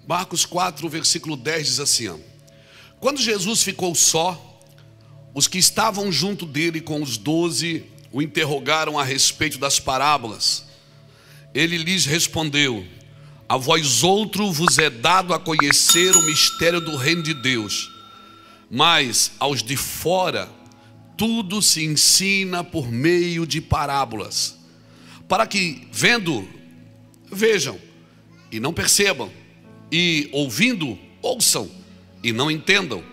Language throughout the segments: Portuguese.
Marcos 4, versículo 10 diz assim, ó: quando Jesus ficou só, os que estavam junto dele com os 12 o interrogaram a respeito das parábolas. Ele lhes respondeu: a vós outro vos é dado a conhecer o mistério do reino de Deus, mas aos de fora tudo se ensina por meio de parábolas, para que vendo, vejam e não percebam, e ouvindo, ouçam e não entendam,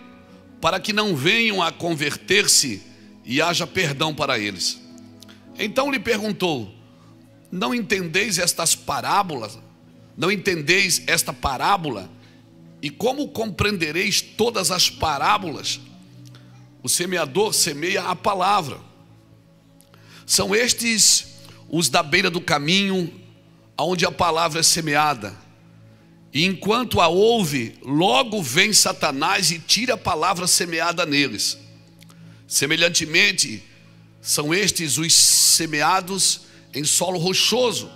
para que não venham a converter-se e haja perdão para eles. Então lhe perguntou: não entendeis estas parábolas? Não entendeis esta parábola? E como compreendereis todas as parábolas? O semeador semeia a palavra. São estes os da beira do caminho, onde a palavra é semeada. E enquanto a ouve, logo vem Satanás e tira a palavra semeada neles. Semelhantemente, são estes os semeados em solo rochoso,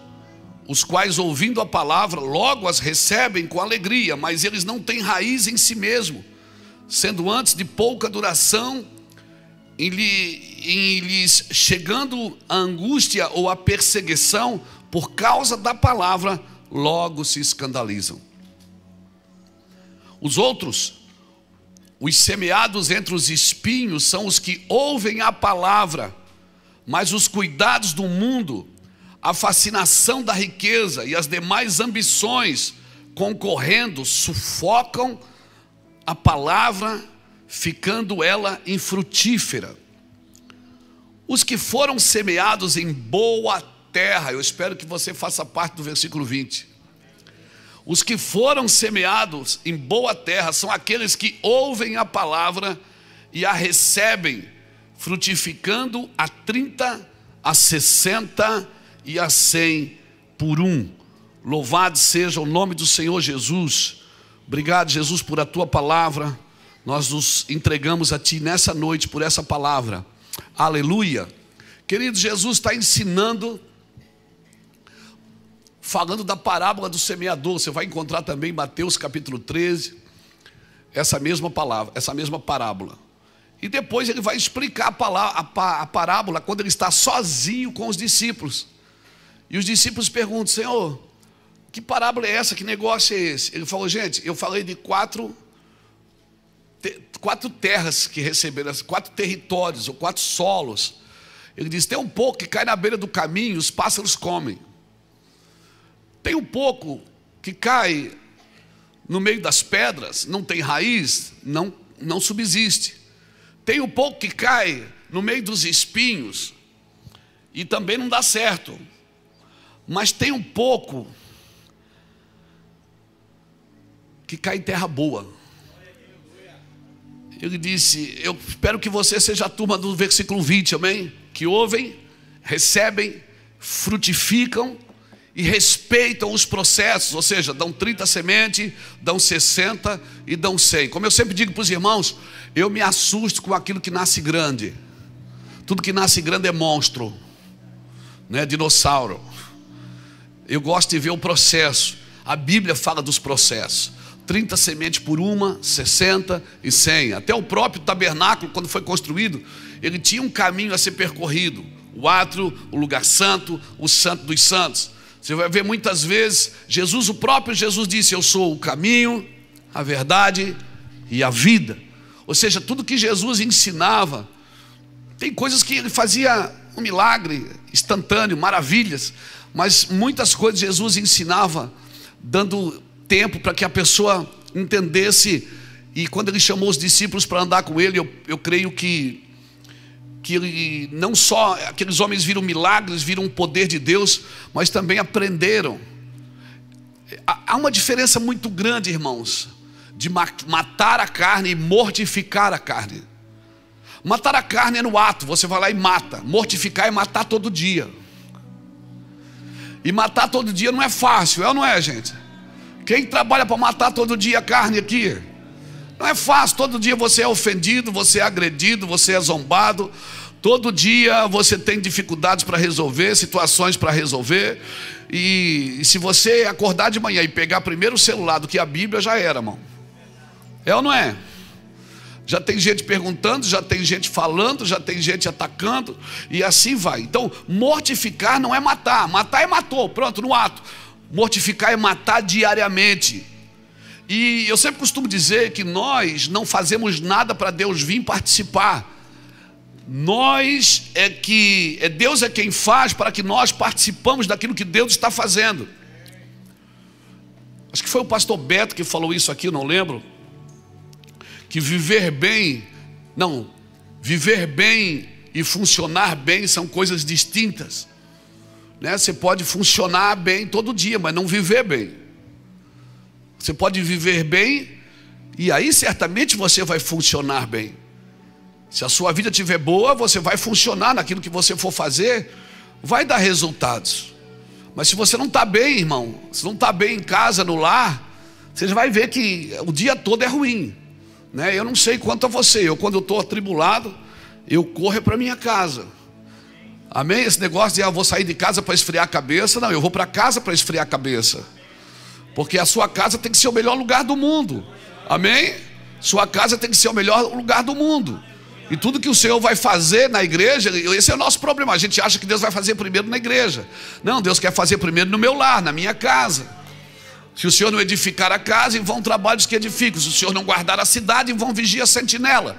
os quais, ouvindo a palavra, logo as recebem com alegria, mas eles não têm raiz em si mesmo, sendo antes de pouca duração, em lhes chegando a angústia ou a perseguição por causa da palavra, logo se escandalizam. Os outros, os semeados entre os espinhos, são os que ouvem a palavra, mas os cuidados do mundo, a fascinação da riqueza e as demais ambições concorrendo, sufocam a palavra, ficando ela infrutífera. Os que foram semeados em boa terra, eu espero que você faça parte do versículo 20. Os que foram semeados em boa terra são aqueles que ouvem a palavra e a recebem, frutificando a 30, a 60 e a 100 por um. Louvado seja o nome do Senhor Jesus. Obrigado, Jesus, por a tua palavra. Nós nos entregamos a ti nessa noite por essa palavra. Aleluia. Querido, Jesus está ensinando, falando da parábola do semeador. Você vai encontrar também em Mateus capítulo 13 essa mesma palavra, essa mesma parábola. E depois ele vai explicar a parábola quando ele está sozinho com os discípulos. E os discípulos perguntam: Senhor, que parábola é essa? Que negócio é esse? Ele falou: gente, eu falei de quatro terras que receberam, 4 territórios ou 4 solos. Ele diz: tem um pouco que cai na beira do caminho, os pássaros comem. Tem um pouco que cai no meio das pedras, não tem raiz, não subsiste. Tem um pouco que cai no meio dos espinhos e também não dá certo. Mas tem um pouco que cai em terra boa. Ele disse: eu espero que você seja a turma do versículo 20, amém? Que ouvem, recebem, frutificam e respeitam os processos, ou seja, dão 30 sementes, dão 60 e dão 100. Como eu sempre digo para os irmãos, eu me assusto com aquilo que nasce grande. Tudo que nasce grande é monstro, não é dinossauro. Eu gosto de ver o processo. A Bíblia fala dos processos: 30 sementes por uma, 60 e 100. Até o próprio tabernáculo, quando foi construído, ele tinha um caminho a ser percorrido: o átrio, o lugar santo, o santo dos santos. Você vai ver muitas vezes, o próprio Jesus disse: eu sou o caminho, a verdade e a vida. Ou seja, tudo que Jesus ensinava, tem coisas que ele fazia um milagre instantâneo, maravilhas, mas muitas coisas Jesus ensinava dando tempo para que a pessoa entendesse. E quando ele chamou os discípulos para andar com ele, eu creio que ele, não só aqueles homens viram milagres, viram o poder de Deus, mas também aprenderam. Há uma diferença muito grande, irmãos, de matar a carne e mortificar a carne. Matar a carne é no ato, você vai lá e mata. Mortificar é matar todo dia. E matar todo dia não é fácil, é ou não é, gente? Quem trabalha para matar todo dia a carne aqui? Não é fácil. Todo dia você é ofendido, você é agredido, você é zombado. Todo dia você tem dificuldades para resolver, situações para resolver. E se você acordar de manhã e pegar primeiro o celular do que a Bíblia, já era, irmão. É ou não é? Já tem gente perguntando, já tem gente falando, já tem gente atacando, e assim vai. Então, mortificar não é matar. Matar é matou, pronto, no ato. Mortificar é matar diariamente. E eu sempre costumo dizer que nós não fazemos nada para Deus vir participar. Deus é quem faz para que nós participamos daquilo que Deus está fazendo. Acho que foi o pastor Beto que falou isso aqui, eu não lembro. Que viver bem e funcionar bem são coisas distintas, né? Você pode funcionar bem todo dia, mas não viver bem. Você pode viver bem e aí certamente você vai funcionar bem. Se a sua vida estiver boa, você vai funcionar naquilo que você for fazer, vai dar resultados. Mas se você não está bem, irmão, se não está bem em casa, no lar, você já vai ver que o dia todo é ruim, né? Eu não sei quanto a você, quando eu estou atribulado, eu corro para minha casa. Amém? Esse negócio de eu vou sair de casa para esfriar a cabeça, não, eu vou para casa para esfriar a cabeça. Porque a sua casa tem que ser o melhor lugar do mundo. Amém? Sua casa tem que ser o melhor lugar do mundo. E tudo que o Senhor vai fazer na igreja, esse é o nosso problema. A gente acha que Deus vai fazer primeiro na igreja. Não, Deus quer fazer primeiro no meu lar, na minha casa. Se o Senhor não edificar a casa, em vão trabalhos que edificam. Se o Senhor não guardar a cidade, em vão vigia a sentinela.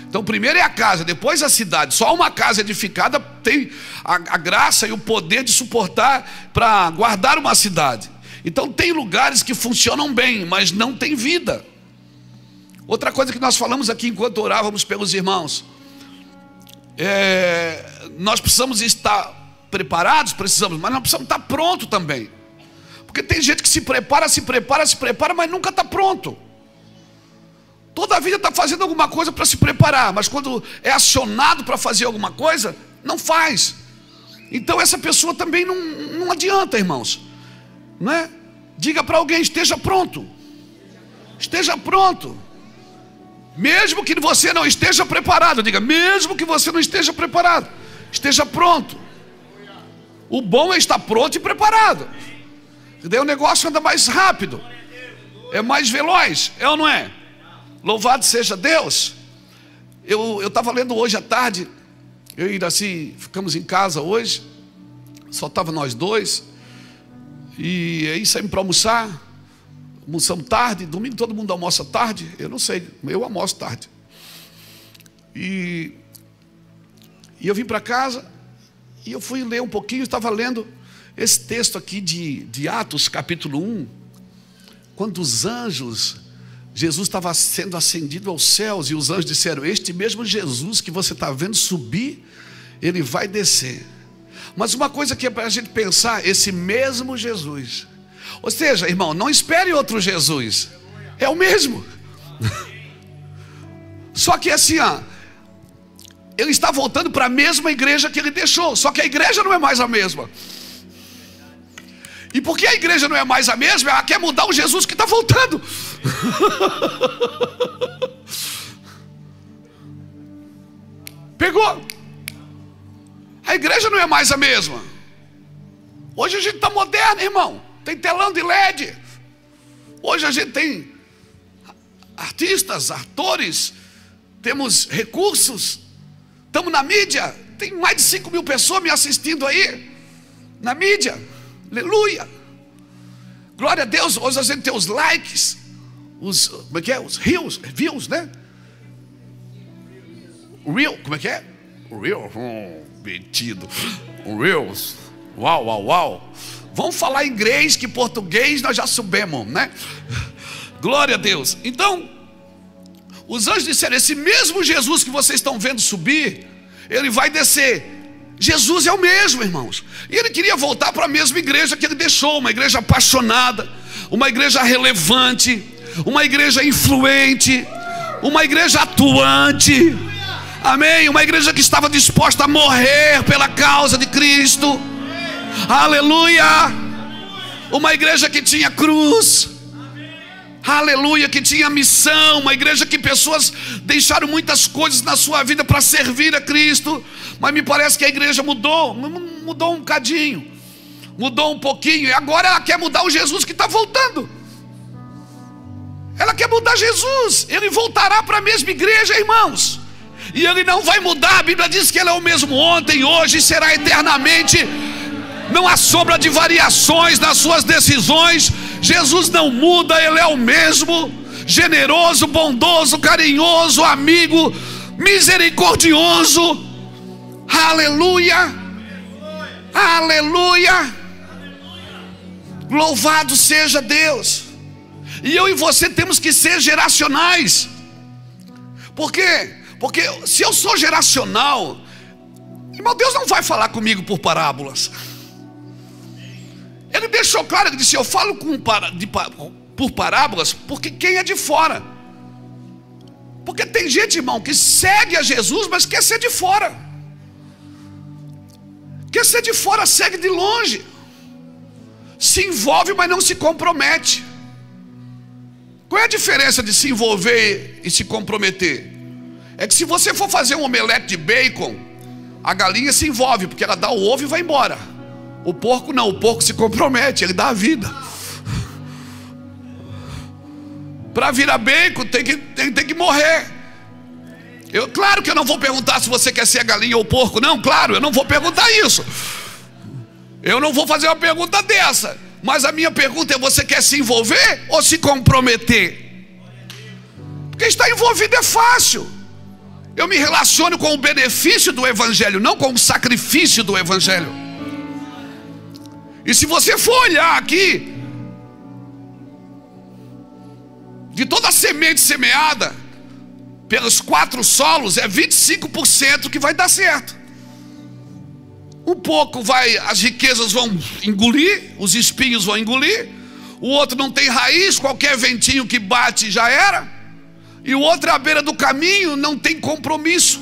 Então primeiro é a casa, depois a cidade. Só uma casa edificada tem a graça e o poder de suportar para guardar uma cidade. Então tem lugares que funcionam bem, mas não tem vida. Outra coisa que nós falamos aqui enquanto orávamos pelos irmãos, nós precisamos estar preparados, mas nós precisamos estar prontos também. Porque tem gente que se prepara, mas nunca está pronto. Toda a vida está fazendo alguma coisa para se preparar, mas quando é acionado para fazer alguma coisa, não faz. Então essa pessoa também não adianta, irmãos, não é? Diga para alguém: esteja pronto. Esteja pronto. Mesmo que você não esteja preparado, diga: mesmo que você não esteja preparado, esteja pronto. O bom é estar pronto e preparado. Daí o negócio anda mais rápido, é mais veloz, é ou não é? Louvado seja Deus. Eu estava lendo hoje à tarde, eu e Iraci ficamos em casa hoje, só estava nós dois, e aí saímos para almoçar. Almoçamos tarde, domingo todo mundo almoça tarde, eu não sei, eu almoço tarde. E eu vim para casa e eu fui ler um pouquinho, estava lendo esse texto aqui de Atos capítulo 1, quando os anjos, Jesus estava sendo ascendido aos céus e os anjos disseram: este mesmo Jesus que você está vendo subir, ele vai descer. Mas uma coisa que é para a gente pensar, esse mesmo Jesus, ou seja, irmão, não espere outro Jesus, é o mesmo. Só que assim, ele está voltando para a mesma igreja que ele deixou, só que a igreja não é mais a mesma. E porque a igreja não é mais a mesma, ela quer mudar o Jesus que está voltando. Pegou? A igreja não é mais a mesma. Hoje a gente está moderno, irmão. Tem telão de LED. Hoje a gente tem artistas, atores, temos recursos, estamos na mídia. Tem mais de 5 mil pessoas me assistindo aí na mídia. Aleluia, glória a Deus. Hoje a gente tem os likes, como é que é? Os views, né? Real, como é que é? Real, metido. Reels, uau. Vamos falar inglês, que português nós já soubemos, né? Glória a Deus. Então, os anjos disseram: esse mesmo Jesus que vocês estão vendo subir, ele vai descer. Jesus é o mesmo, irmãos. E ele queria voltar para a mesma igreja que ele deixou, uma igreja apaixonada, uma igreja relevante, uma igreja influente, uma igreja atuante. Amém? Uma igreja que estava disposta a morrer pela causa de Cristo. Aleluia! Uma igreja que tinha cruz. Aleluia, que tinha missão. Uma igreja que pessoas deixaram muitas coisas na sua vida para servir a Cristo. Mas me parece que a igreja mudou um cadinho. mudou um pouquinho, e agora ela quer mudar o Jesus que está voltando. Ela quer mudar Jesus. Ele voltará para a mesma igreja, irmãos, e ele não vai mudar. A Bíblia diz que ele é o mesmo ontem, hoje e será eternamente. Não há sombra de variações nas suas decisões. Jesus não muda, ele é o mesmo, generoso, bondoso, carinhoso, amigo, misericordioso. Aleluia, aleluia, louvado seja Deus. E eu e você temos que ser geracionais. Por quê? Porque se eu sou geracional, irmão, Deus não vai falar comigo por parábolas. Ele deixou claro, ele disse: eu falo por parábolas, porque quem é de fora. Porque tem gente, irmão, que segue a Jesus, mas quer ser de fora. Quer ser de fora, segue de longe. Se envolve, mas não se compromete. Qual é a diferença de se envolver e se comprometer? É que se você for fazer um omelete de bacon, a galinha se envolve, porque ela dá o ovo e vai embora. O porco não, o porco se compromete, ele dá a vida. Para virar bacon tem que morrer. Claro que eu não vou perguntar se você quer ser a galinha ou o porco. Não, claro, eu não vou perguntar isso. Eu não vou fazer uma pergunta dessa. Mas a minha pergunta é: você quer se envolver ou se comprometer? Porque estar envolvido é fácil. Eu me relaciono com o benefício do Evangelho, não com o sacrifício do Evangelho. E se você for olhar aqui, de toda a semente semeada pelos 4 solos, é 25% que vai dar certo. Um pouco as riquezas vão engolir, os espinhos vão engolir. O outro não tem raiz, qualquer ventinho que bate já era. E o outro é à beira do caminho, não tem compromisso.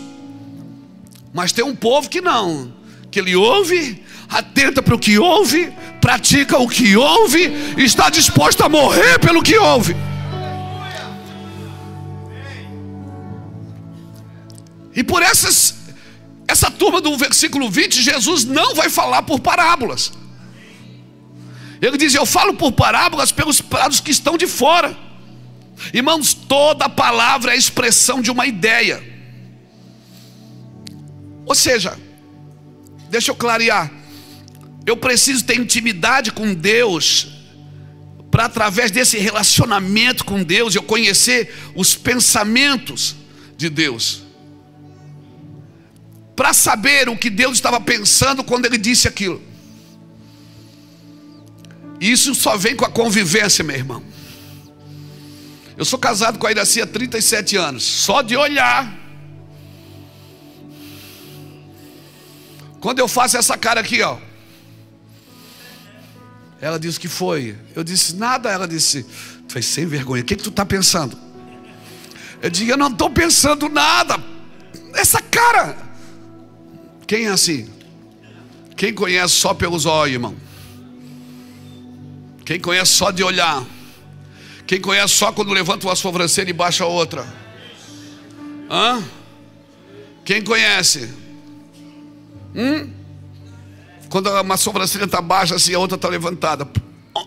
Mas tem um povo que não, que ele ouve, atenta para o que ouve, pratica o que ouve, está disposto a morrer pelo que ouve. E por essa turma do versículo 20, Jesus não vai falar por parábolas. Ele diz: eu falo por parábolas para os que estão de fora. Irmãos, toda palavra é a expressão de uma ideia. Ou seja, deixa eu clarear, eu preciso ter intimidade com Deus, para através desse relacionamento com Deus, eu conhecer os pensamentos de Deus, para saber o que Deus estava pensando quando Ele disse aquilo. Isso só vem com a convivência, meu irmão. Eu sou casado com a Iraci há 37 anos. Só de olhar, quando eu faço essa cara aqui, ó, ela disse: que foi? Eu disse: nada. Ela disse: tu é sem vergonha, o que tu está pensando? Eu disse: eu não estou pensando nada. Essa cara. Quem é assim? Quem conhece só pelos olhos, irmão? Quem conhece só de olhar? Quem conhece só quando levanta uma sobrancelha e baixa a outra? Hã? Quem conhece? Quando uma sobrancelha está baixa assim, a outra está levantada.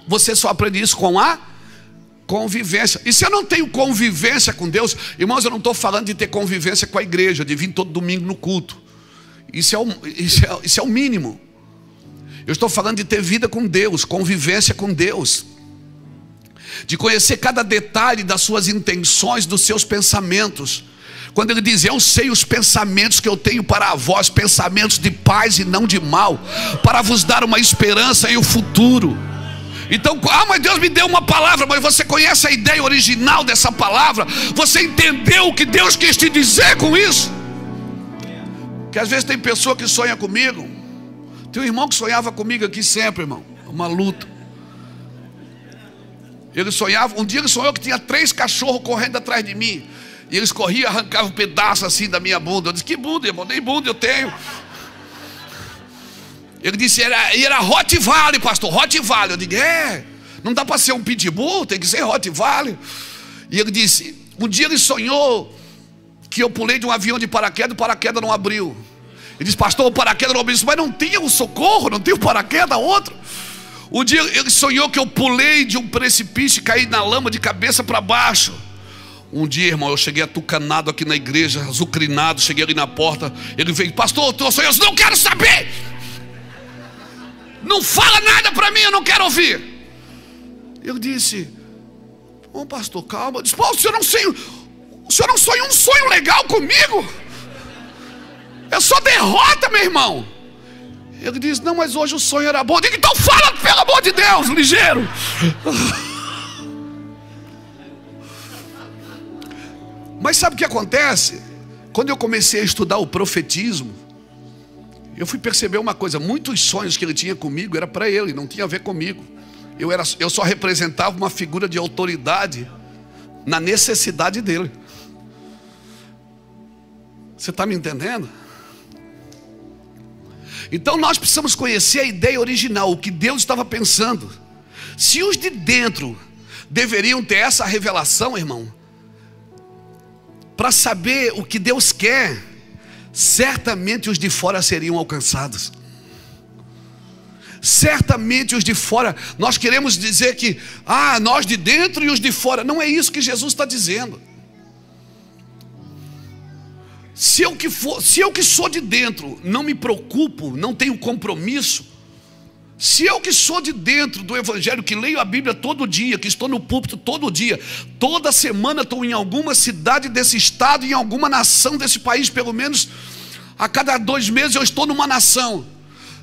Você só aprende isso com a convivência. E se eu não tenho convivência com Deus, irmãos, eu não estou falando de ter convivência com a igreja, de vir todo domingo no culto. Isso é o mínimo. Eu estou falando de ter vida com Deus, convivência com Deus, de conhecer cada detalhe das suas intenções, dos seus pensamentos. Quando ele diz: eu sei os pensamentos que eu tenho para vós, pensamentos de paz e não de mal, para vos dar uma esperança e o futuro. Então, mas Deus me deu uma palavra. Mas você conhece a ideia original dessa palavra? Você entendeu o que Deus quis te dizer com isso? Porque às vezes tem pessoa que sonha comigo. Tem um irmão que sonhava comigo aqui sempre, irmão, uma luta. Ele sonhava, um dia ele sonhou que tinha 3 cachorros correndo atrás de mim. E eles corriam e arrancavam um pedaço assim da minha bunda. Eu disse: que bunda, irmão? Nem bunda eu tenho. Ele disse: era Rottweiler, pastor, Rottweiler. Eu digo: não dá para ser um pitbull, tem que ser Rottweiler. E ele disse: um dia ele sonhou que eu pulei de um avião de paraquedas, o paraquedas não abriu. Ele disse: pastor, o paraquedas não abriu. Mas não tinha o socorro, não tinha o paraquedas outro. Um dia ele sonhou que eu pulei de um precipício e caí na lama de cabeça para baixo. Um dia, irmão, eu cheguei atucanado aqui na igreja, azucrinado, cheguei ali na porta. Ele veio: pastor, eu sonhei. Eu não quero saber. Não fala nada para mim, eu não quero ouvir. Eu disse: ô pastor, calma. Eu disse: pô, o senhor não sonha um sonho legal comigo? É só derrota, meu irmão. Ele disse: não, mas hoje o sonho era bom. Eu digo: então fala, pelo amor de Deus, ligeiro. Mas sabe o que acontece? Quando eu comecei a estudar o profetismo, eu fui perceber uma coisa: muitos sonhos que ele tinha comigo era para ele, não tinha a ver comigo. Eu só representava uma figura de autoridade na necessidade dele. Você está me entendendo? Então nós precisamos conhecer a ideia original, o que Deus estava pensando. Se os de dentro deveriam ter essa revelação, irmão, para saber o que Deus quer, certamente os de fora seriam alcançados. Certamente os de fora. Nós queremos dizer que nós de dentro e os de fora. Não é isso que Jesus está dizendo. Se eu que sou de dentro não me preocupo, não tenho compromisso, se eu que sou de dentro do evangelho, que leio a Bíblia todo dia, que estou no púlpito todo dia, toda semana estou em alguma cidade desse estado, em alguma nação desse país, pelo menos a cada 2 meses eu estou numa nação.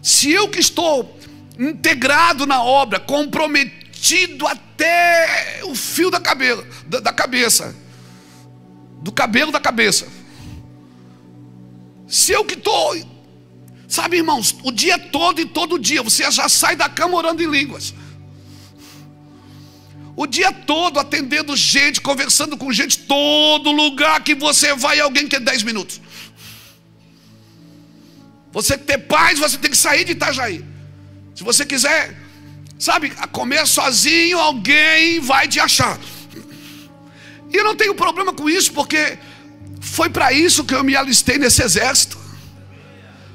Se eu que estou integrado na obra, comprometido até o fio da cabeça, do cabelo da cabeça, se eu que estou, sabe, irmãos, o dia todo e todo dia, você já sai da cama orando em línguas, o dia todo atendendo gente, conversando com gente, todo lugar que você vai, alguém quer 10 minutos. Você ter paz, você tem que sair de Itajaí. Se você quiser, sabe, comer sozinho, alguém vai te achar. E eu não tenho problema com isso, porque foi para isso que eu me alistei nesse exército.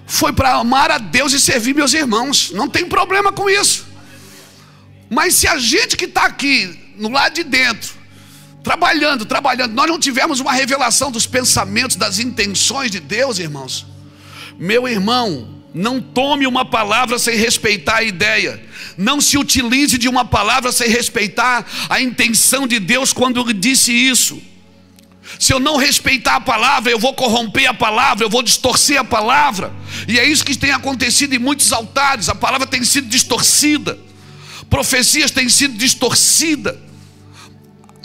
Foi para amar a Deus e servir meus irmãos. Não tem problema com isso. Mas se a gente que está aqui, no lado de dentro, trabalhando, nós não tivermos uma revelação dos pensamentos, das intenções de Deus, irmãos, meu irmão, não tome uma palavra sem respeitar a ideia. Não se utilize de uma palavra sem respeitar a intenção de Deus quando Ele disse isso. Se eu não respeitar a palavra, eu vou corromper a palavra, eu vou distorcer a palavra. E é isso que tem acontecido em muitos altares. A palavra tem sido distorcida, profecias têm sido distorcidas,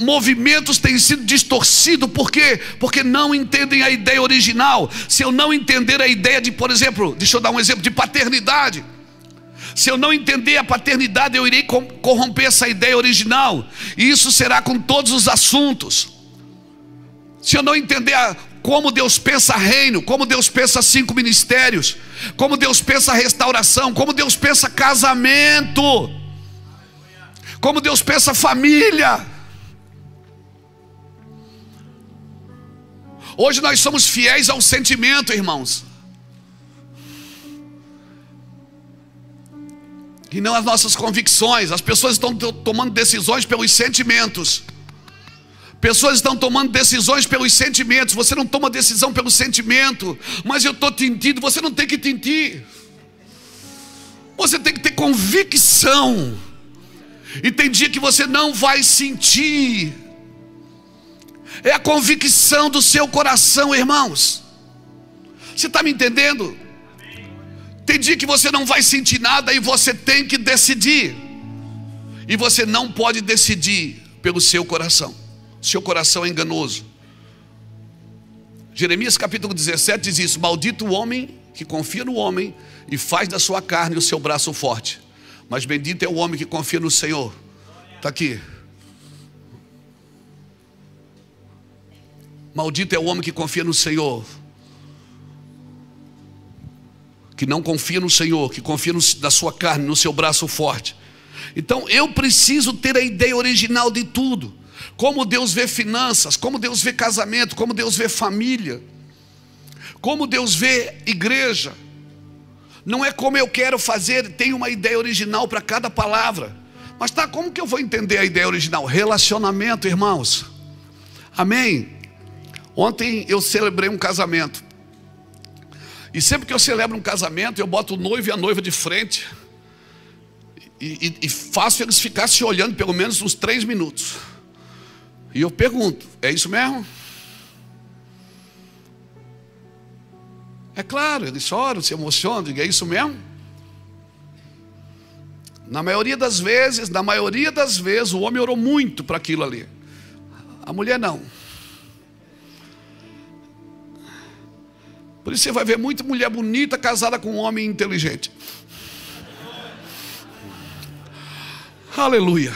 movimentos têm sido distorcidos. Por quê? Porque não entendem a ideia original. Se eu não entender a ideia de, por exemplo, deixa eu dar um exemplo de paternidade. Se eu não entender a paternidade, eu irei corromper essa ideia original. E isso será com todos os assuntos. Se eu não entender como Deus pensa reino, como Deus pensa 5 ministérios, como Deus pensa restauração, como Deus pensa casamento, como Deus pensa família. Hoje nós somos fiéis ao sentimento, irmãos, e não às nossas convicções. As pessoas estão tomando decisões pelos sentimentos. Pessoas estão tomando decisões pelos sentimentos. Você não toma decisão pelo sentimento. Mas eu estou tintindo. Você não tem que tintir. Você tem que ter convicção. E tem dia que você não vai sentir. É a convicção do seu coração, irmãos. Você está me entendendo? Tem dia que você não vai sentir nada e você tem que decidir. E você não pode decidir pelo seu coração. Seu coração é enganoso. Jeremias capítulo 17 diz isso: maldito o homem que confia no homem e faz da sua carne o seu braço forte, mas bendito é o homem que confia no Senhor. Está aqui. Maldito é o homem que confia no Senhor, que não confia no Senhor, que confia na sua carne, no seu braço forte. Então eu preciso ter a ideia original de tudo. Como Deus vê finanças, como Deus vê casamento, como Deus vê família, como Deus vê igreja. Não é como eu quero fazer, tem uma ideia original para cada palavra. Mas tá, como que eu vou entender a ideia original? Relacionamento, irmãos. Amém? Ontem eu celebrei um casamento. E sempre que eu celebro um casamento, eu boto o noivo e a noiva de frente e faço eles ficarem se olhando pelo menos uns 3 minutos. E eu pergunto, é isso mesmo? É claro, eles choram, se emocionam, digo, é isso mesmo? Na maioria das vezes, o homem orou muito para aquilo ali. A mulher não. Por isso você vai ver muita mulher bonita casada com um homem inteligente. Aleluia.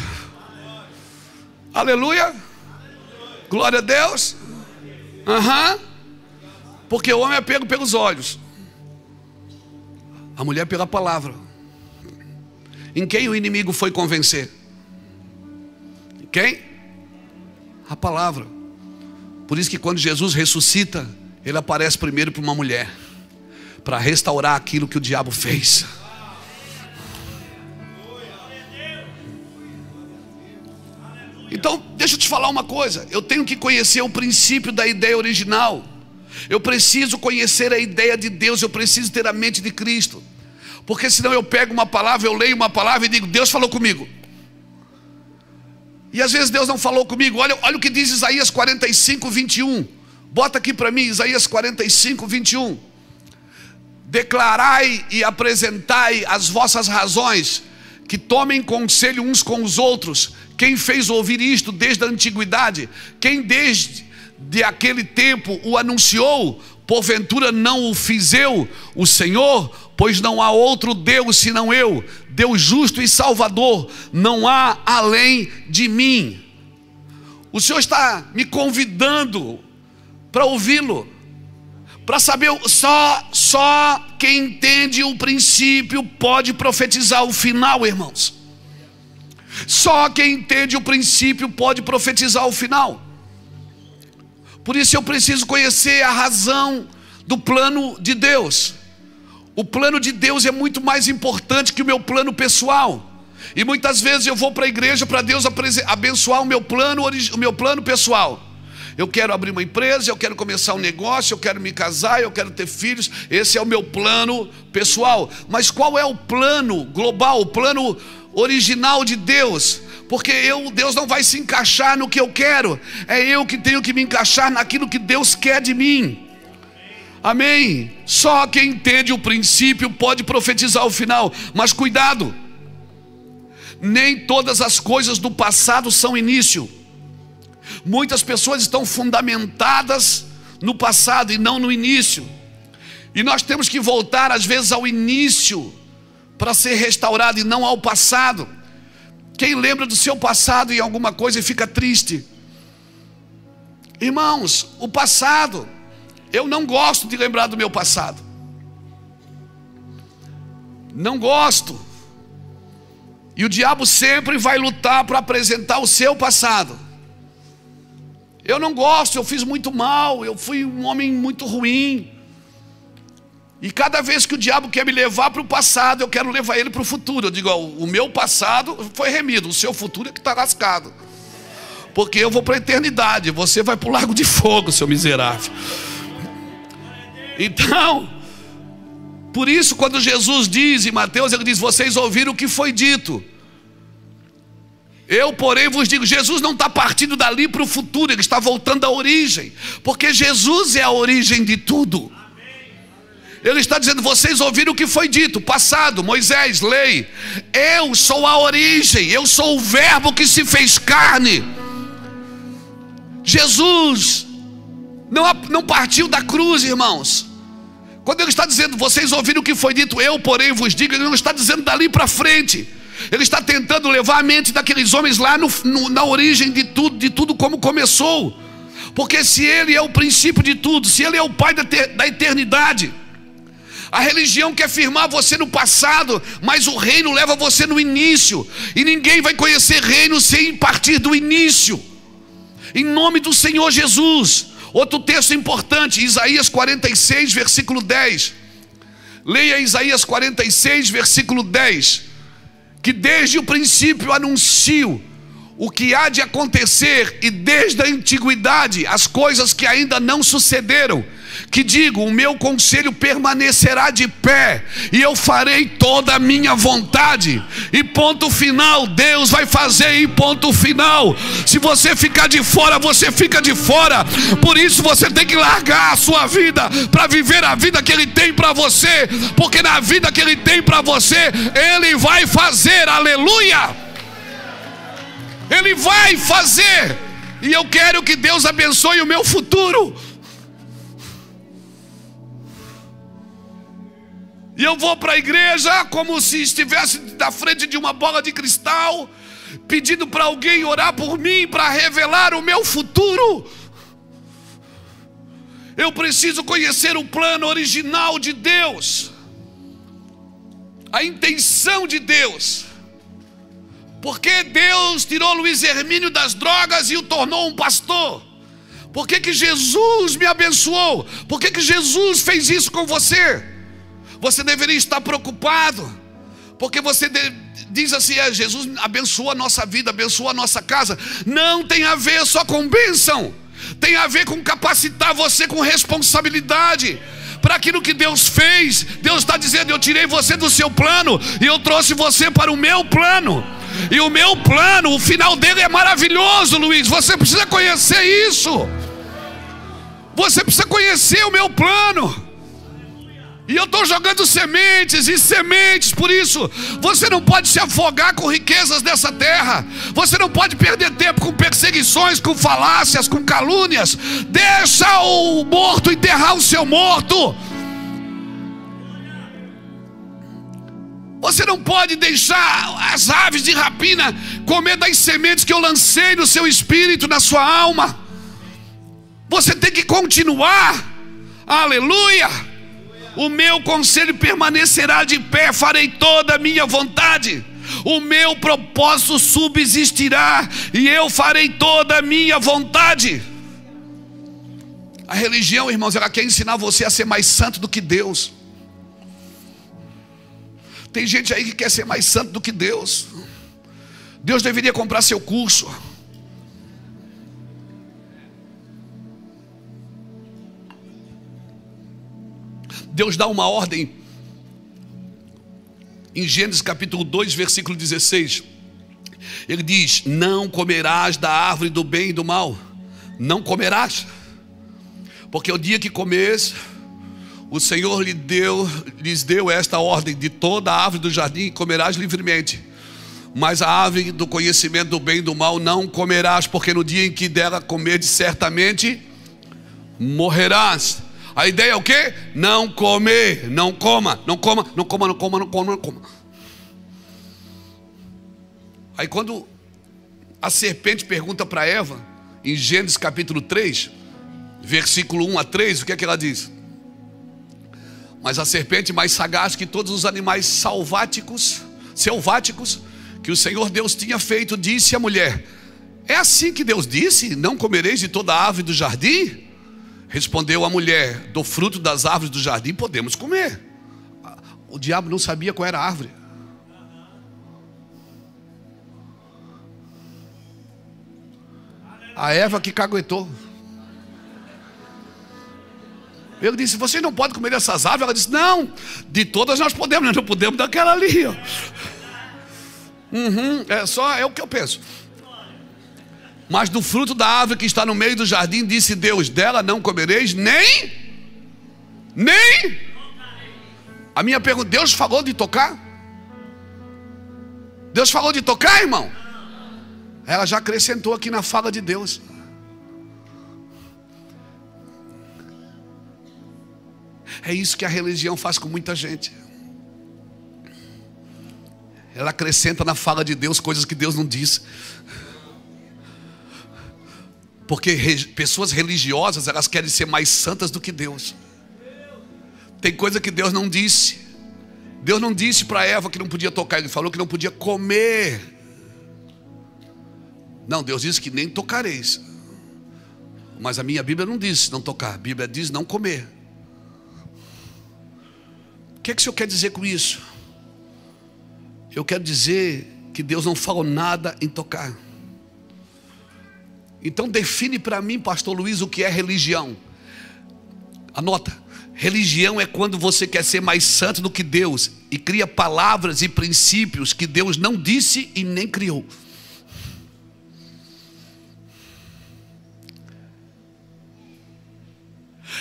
Aleluia. Glória a Deus. Porque o homem é pego pelos olhos, a mulher pela palavra. Em quem o inimigo foi convencer? Em quem? A palavra. Por isso que quando Jesus ressuscita, ele aparece primeiro para uma mulher, para restaurar aquilo que o diabo fez. Então, deixa eu te falar uma coisa. Eu tenho que conhecer o princípio da ideia original. Eu preciso conhecer a ideia de Deus. Eu preciso ter a mente de Cristo. Porque senão eu pego uma palavra, eu leio uma palavra e digo, Deus falou comigo. E às vezes Deus não falou comigo. Olha o que diz Isaías 45, 21. Bota aqui para mim, Isaías 45, 21. Declarai e apresentai as vossas razões, que tomem conselho uns com os outros. Quem fez ouvir isto desde a antiguidade? Quem desde aquele tempo o anunciou? Porventura não o fiz eu, o Senhor? Pois não há outro Deus senão eu, Deus justo e Salvador, não há além de mim. O Senhor está me convidando para ouvi-lo, para saber, só quem entende o princípio pode profetizar o final, irmãos. Só quem entende o princípio pode profetizar o final. Por isso eu preciso conhecer a razão do plano de Deus. O plano de Deus é muito mais importante que o meu plano pessoal. E muitas vezes eu vou para a igreja para Deus abençoar o meu plano pessoal. Eu quero abrir uma empresa, eu quero começar um negócio, eu quero me casar, eu quero ter filhos. Esse é o meu plano pessoal. Mas qual é o plano global, o plano original de Deus? Porque Deus não vai se encaixar no que eu quero. É eu que tenho que me encaixar naquilo que Deus quer de mim. Amém? Só quem entende o princípio pode profetizar o final. Mas cuidado, nem todas as coisas do passado são início. Muitas pessoas estão fundamentadas no passado e não no início. E nós temos que voltar às vezes ao início para ser restaurado e não ao passado. Quem lembra do seu passado em alguma coisa e fica triste? Irmãos, o passado, eu não gosto de lembrar do meu passado. Não gosto. E o diabo sempre vai lutar para apresentar o seu passado. Eu não gosto, eu fiz muito mal, eu fui um homem muito ruim. E cada vez que o diabo quer me levar para o passado, eu quero levar ele para o futuro. Eu digo, o meu passado foi remido, o seu futuro é que está lascado. Porque eu vou para a eternidade, você vai para o lago de fogo, seu miserável. Então, por isso quando Jesus diz em Mateus, ele diz, vocês ouviram o que foi dito. Eu, porém, vos digo, Jesus não está partindo dali para o futuro, ele está voltando à origem. Porque Jesus é a origem de tudo. Ele está dizendo, vocês ouviram o que foi dito, passado, Moisés, lei. Eu sou a origem, eu sou o verbo que se fez carne. Jesus não partiu da cruz, irmãos. Quando ele está dizendo, vocês ouviram o que foi dito, eu, porém, vos digo, ele não está dizendo dali para frente. Ele está tentando levar a mente daqueles homens lá na origem de tudo como começou. Porque se ele é o princípio de tudo, se ele é o pai da eternidade, a religião quer firmar você no passado, mas o reino leva você no início. E ninguém vai conhecer reino sem partir do início. Em nome do Senhor Jesus. Outro texto importante, Isaías 46, versículo 10. Leia Isaías 46, versículo 10. Que desde o princípio anuncio o que há de acontecer, e desde a antiguidade as coisas que ainda não sucederam. Que digo, o meu conselho permanecerá de pé, e eu farei toda a minha vontade. E ponto final, Deus vai fazer, e ponto final. Se você ficar de fora, você fica de fora. Por isso você tem que largar a sua vida para viver a vida que Ele tem para você, porque na vida que Ele tem para você, Ele vai fazer, aleluia. Ele vai fazer. E eu quero que Deus abençoe o meu futuro. E eu vou para a igreja como se estivesse na frente de uma bola de cristal, pedindo para alguém orar por mim, para revelar o meu futuro. Eu preciso conhecer o plano original de Deus, a intenção de Deus. Porque Deus tirou Luiz Hermínio das drogas e o tornou um pastor? Por que Jesus me abençoou? Por que Jesus fez isso com você? Você deveria estar preocupado, porque você diz assim: Jesus abençoou a nossa vida, abençoou a nossa casa. Não tem a ver só com bênção, tem a ver com capacitar você com responsabilidade para aquilo que Deus fez. Deus está dizendo: eu tirei você do seu plano e eu trouxe você para o meu plano. E o meu plano, o final dele é maravilhoso, Luiz. Você precisa conhecer isso. Você precisa conhecer o meu plano. E eu estou jogando sementes e sementes. Por isso, você não pode se afogar com riquezas dessa terra. Você não pode perder tempo com perseguições, com falácias, com calúnias. Deixa o morto enterrar o seu morto. Você não pode deixar as aves de rapina comer das sementes que eu lancei no seu espírito, na sua alma. Você tem que continuar. Aleluia. O meu conselho permanecerá de pé, farei toda a minha vontade. O meu propósito subsistirá, e eu farei toda a minha vontade. A religião, irmãos, ela quer ensinar você a ser mais santo do que Deus. Tem gente aí que quer ser mais santo do que Deus. Deus deveria comprar seu curso. Deus dá uma ordem em Gênesis capítulo 2, versículo 16. Ele diz: não comerás da árvore do bem e do mal. Não comerás, porque o dia que comeres, o Senhor lhes deu esta ordem: de toda a árvore do jardim comerás livremente, mas a árvore do conhecimento do bem e do mal não comerás, porque no dia em que dela comerdes, certamente morrerás. A ideia é o quê? Não comer, não coma, não coma, não coma, não coma, não coma, não coma. Aí quando a serpente pergunta para Eva, em Gênesis capítulo 3, versículo 1 a 3, o que é que ela diz? Mas a serpente, mais sagaz que todos os animais selváticos que o Senhor Deus tinha feito, disse à mulher: é assim que Deus disse, não comereis de toda a árvore do jardim? Respondeu a mulher: do fruto das árvores do jardim podemos comer. O diabo não sabia qual era a árvore. A Eva que caguetou. Ele disse: vocês não podem comer dessas árvores. Ela disse: não, de todas nós podemos, nós não podemos daquela ali, ó. É o que eu penso. Mas do fruto da árvore que está no meio do jardim, disse Deus: dela não comereis, nem. A minha pergunta: Deus falou de tocar? Deus falou de tocar, irmão? Ela já acrescentou aqui na fala de Deus. É isso que a religião faz com muita gente. Ela acrescenta na fala de Deus coisas que Deus não disse. Porque pessoas religiosas, elas querem ser mais santas do que Deus. Tem coisa que Deus não disse. Deus não disse para Eva que não podia tocar. Ele falou que não podia comer. Não, Deus disse que nem tocareis. Mas a minha Bíblia não diz não tocar. A Bíblia diz não comer. O que é que o Senhor quer dizer com isso? Eu quero dizer que Deus não falou nada em tocar. Então define para mim, pastor Luiz, o que é religião. Anota. Religião é quando você quer ser mais santo do que Deus e cria palavras e princípios que Deus não disse e nem criou.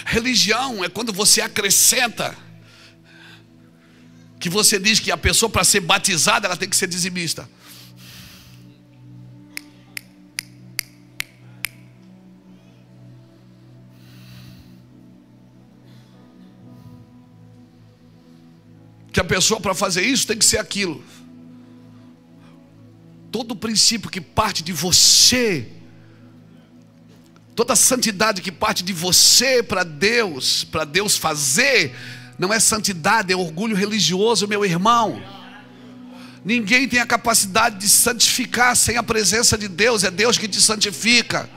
Religião é quando você acrescenta, que você diz que a pessoa, para ser batizada, ela tem que ser dizimista. Que a pessoa, para fazer isso, tem que ser aquilo. Todo princípio que parte de você, toda santidade que parte de você para Deus fazer, não é santidade, é orgulho religioso, meu irmão. Ninguém tem a capacidade de santificar sem a presença de Deus, é Deus que te santifica.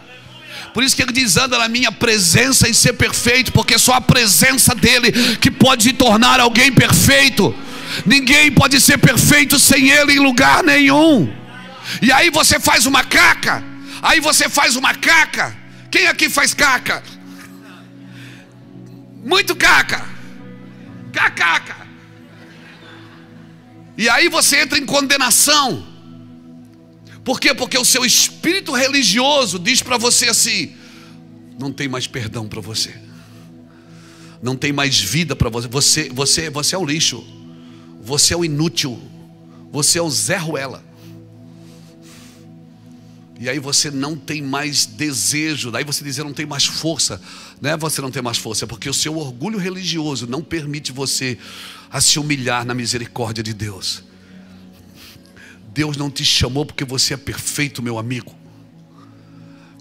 Por isso que ele diz: anda na minha presença e ser perfeito, porque só a presença dele que pode te tornar alguém perfeito. Ninguém pode ser perfeito sem ele em lugar nenhum. E aí você faz uma caca. Quem aqui faz caca? Muito caca. Cacaca. E aí você entra em condenação. Por quê? Porque o seu espírito religioso diz para você assim: não tem mais perdão para você, não tem mais vida para você. Você é o lixo, você é o inútil, você é o Zé Ruela. E aí você não tem mais desejo. Daí você diz: eu não tenho mais força. Não é você não tem mais força, é porque o seu orgulho religioso não permite você a se humilhar na misericórdia de Deus. Deus não te chamou porque você é perfeito, meu amigo.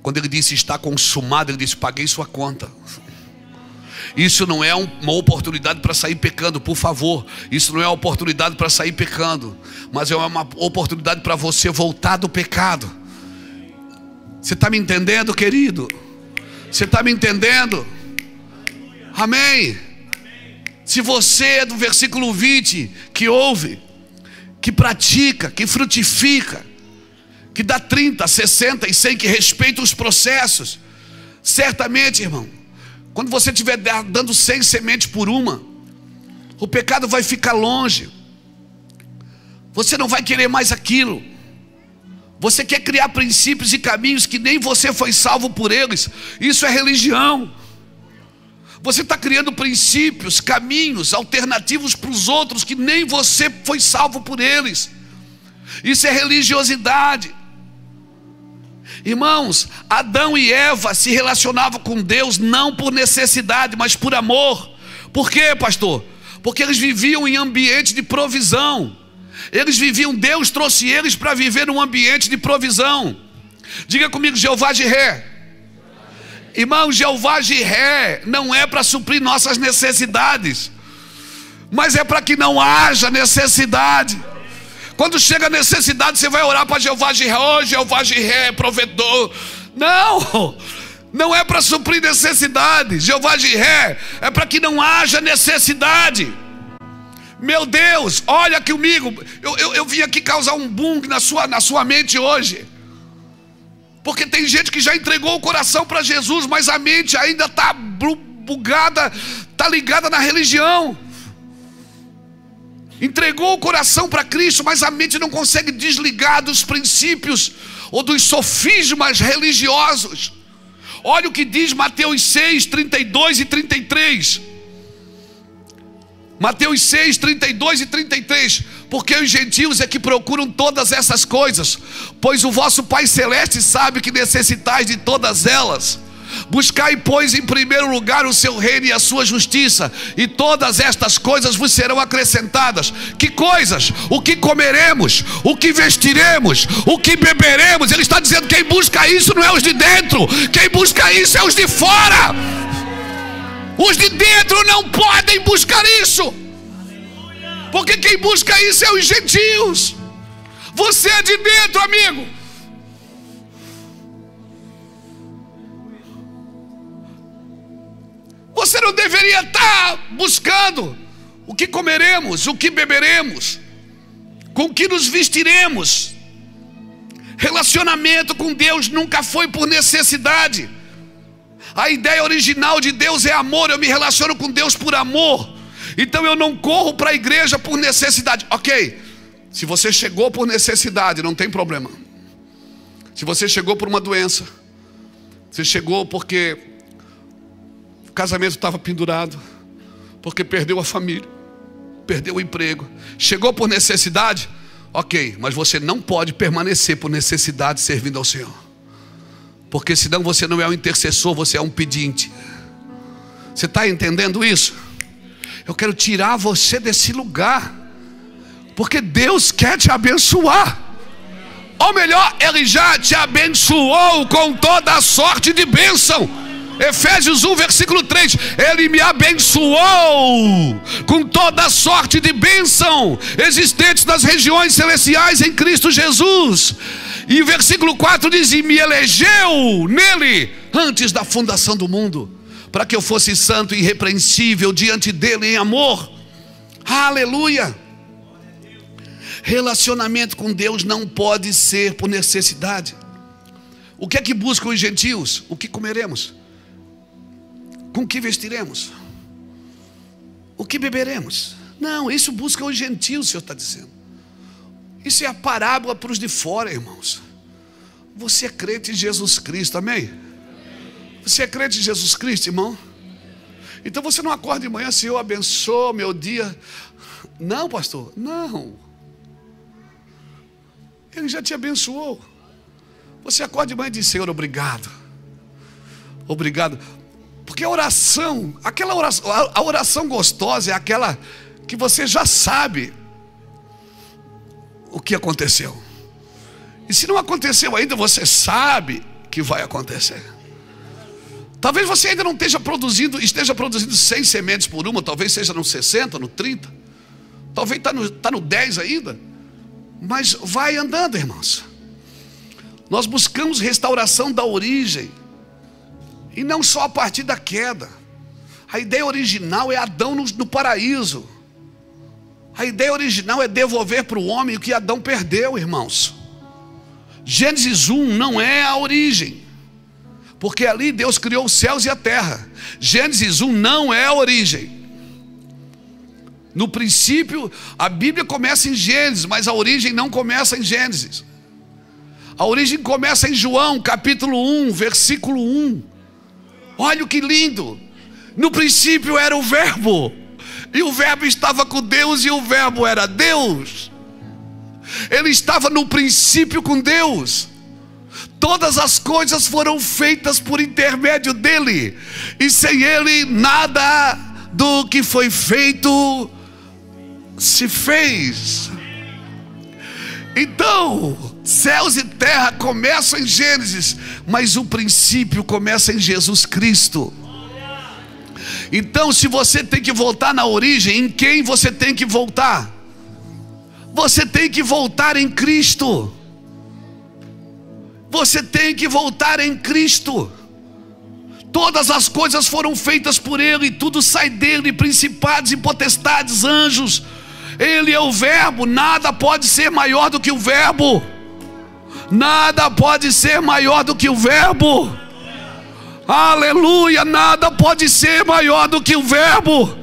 Quando ele disse está consumado, ele disse: paguei sua conta. Isso não é uma oportunidade para sair pecando, por favor. Isso não é uma oportunidade para sair pecando, mas é uma oportunidade para você voltar do pecado. Você está me entendendo, querido? Você está me entendendo? Amém? Se você é do versículo 20, que ouve, que pratica, que frutifica, que dá 30, 60 e 100, que respeita os processos, certamente, irmão, quando você estiver dando 100 sementes por uma, o pecado vai ficar longe. Você não vai querer mais aquilo. Você quer criar princípios e caminhos que nem você foi salvo por eles. Isso é religião. Você está criando princípios, caminhos alternativos para os outros que nem você foi salvo por eles. Isso é religiosidade. Irmãos, Adão e Eva se relacionavam com Deus não por necessidade, mas por amor. Por quê, pastor? Porque eles viviam em ambiente de provisão. Deus trouxe eles para viver num ambiente de provisão. Diga comigo: Jeová Jiré. Irmão, Jeová Jiré não é para suprir nossas necessidades, mas é para que não haja necessidade. Quando chega a necessidade, você vai orar para Jeová Jiré: oh, Jeová Jiré, provedor. Não é para suprir necessidade. Jeová Jiré é para que não haja necessidade. Meu Deus, olha comigo. Eu vim aqui causar um boom na sua mente hoje, porque tem gente que já entregou o coração para Jesus, mas a mente ainda está bugada, está ligada na religião. Entregou o coração para Cristo, mas a mente não consegue desligar dos princípios ou dos sofismas religiosos. Olha o que diz Mateus 6, 32 e 33. Mateus 6, 32 e 33. Porque os gentios é que procuram todas essas coisas, pois o vosso Pai Celeste sabe que necessitais de todas elas. Buscai, pois, em primeiro lugar o seu reino e a sua justiça, e todas estas coisas vos serão acrescentadas. Que coisas? O que comeremos, o que vestiremos, o que beberemos. Ele está dizendo: quem busca isso não é os de dentro, quem busca isso é os de fora. Os de dentro não podem buscar isso, porque quem busca isso é os gentios. Você é de dentro, amigo. Você não deveria estar buscando o que comeremos, o que beberemos, com que nos vestiremos. Relacionamento com Deus nunca foi por necessidade. A ideia original de Deus é amor. Eu me relaciono com Deus por amor. Então eu não corro para a igreja por necessidade. Ok, se você chegou por necessidade, não tem problema. Se você chegou por uma doença, você chegou porque o casamento estava pendurado, porque perdeu a família, perdeu o emprego, chegou por necessidade, ok, mas você não pode permanecer por necessidade servindo ao Senhor, porque senão você não é um intercessor, você é um pedinte. Você está entendendo isso? Eu quero tirar você desse lugar, porque Deus quer te abençoar. Ou melhor, Ele já te abençoou com toda a sorte de bênção. Efésios 1, versículo 3. Ele me abençoou com toda a sorte de bênção existentes nas regiões celestiais em Cristo Jesus. E o versículo 4 diz: e me elegeu nele antes da fundação do mundo, para que eu fosse santo e irrepreensível diante dele em amor. Aleluia. Relacionamento com Deus não pode ser por necessidade. O que é que buscam os gentios? O que comeremos? Com que vestiremos? O que beberemos? Não, isso busca os gentios, o Senhor está dizendo. Isso é a parábola para os de fora, irmãos. Você é crente em Jesus Cristo, amém? Você é crente em Jesus Cristo, irmão? Então você não acorda de manhã, Senhor, abençoa meu dia. Não, pastor, não. Ele já te abençoou. Você acorda de manhã e diz: Senhor, obrigado. Obrigado. Porque a oração, a oração gostosa é aquela que você já sabe o que aconteceu. E se não aconteceu ainda, você sabe que vai acontecer. Talvez você ainda não esteja produzindo 100 sementes por uma, talvez seja no 60, no 30, talvez está no 10 ainda. Mas vai andando, irmãos. Nós buscamos restauração da origem, e não só a partir da queda. A ideia original é Adão no paraíso. A ideia original é devolver para o homem o que Adão perdeu, irmãos. Gênesis 1 não é a origem, porque ali Deus criou os céus e a terra. Gênesis 1 não é a origem. No princípio, a Bíblia começa em Gênesis, mas a origem não começa em Gênesis. A origem começa em João, capítulo 1, versículo 1. Olha que lindo. No princípio era o Verbo, e o Verbo estava com Deus, e o Verbo era Deus. Ele estava no princípio com Deus. Todas as coisas foram feitas por intermédio dele, e sem ele nada do que foi feito se fez. Então, céus e terra começam em Gênesis, mas o princípio começa em Jesus Cristo. Então, se você tem que voltar na origem, em quem você tem que voltar? Você tem que voltar em Cristo. Você tem que voltar em Cristo. Todas as coisas foram feitas por Ele, tudo sai dele, principados e potestades, anjos. Ele é o Verbo, nada pode ser maior do que o Verbo. Nada pode ser maior do que o Verbo. Aleluia, nada pode ser maior do que o Verbo.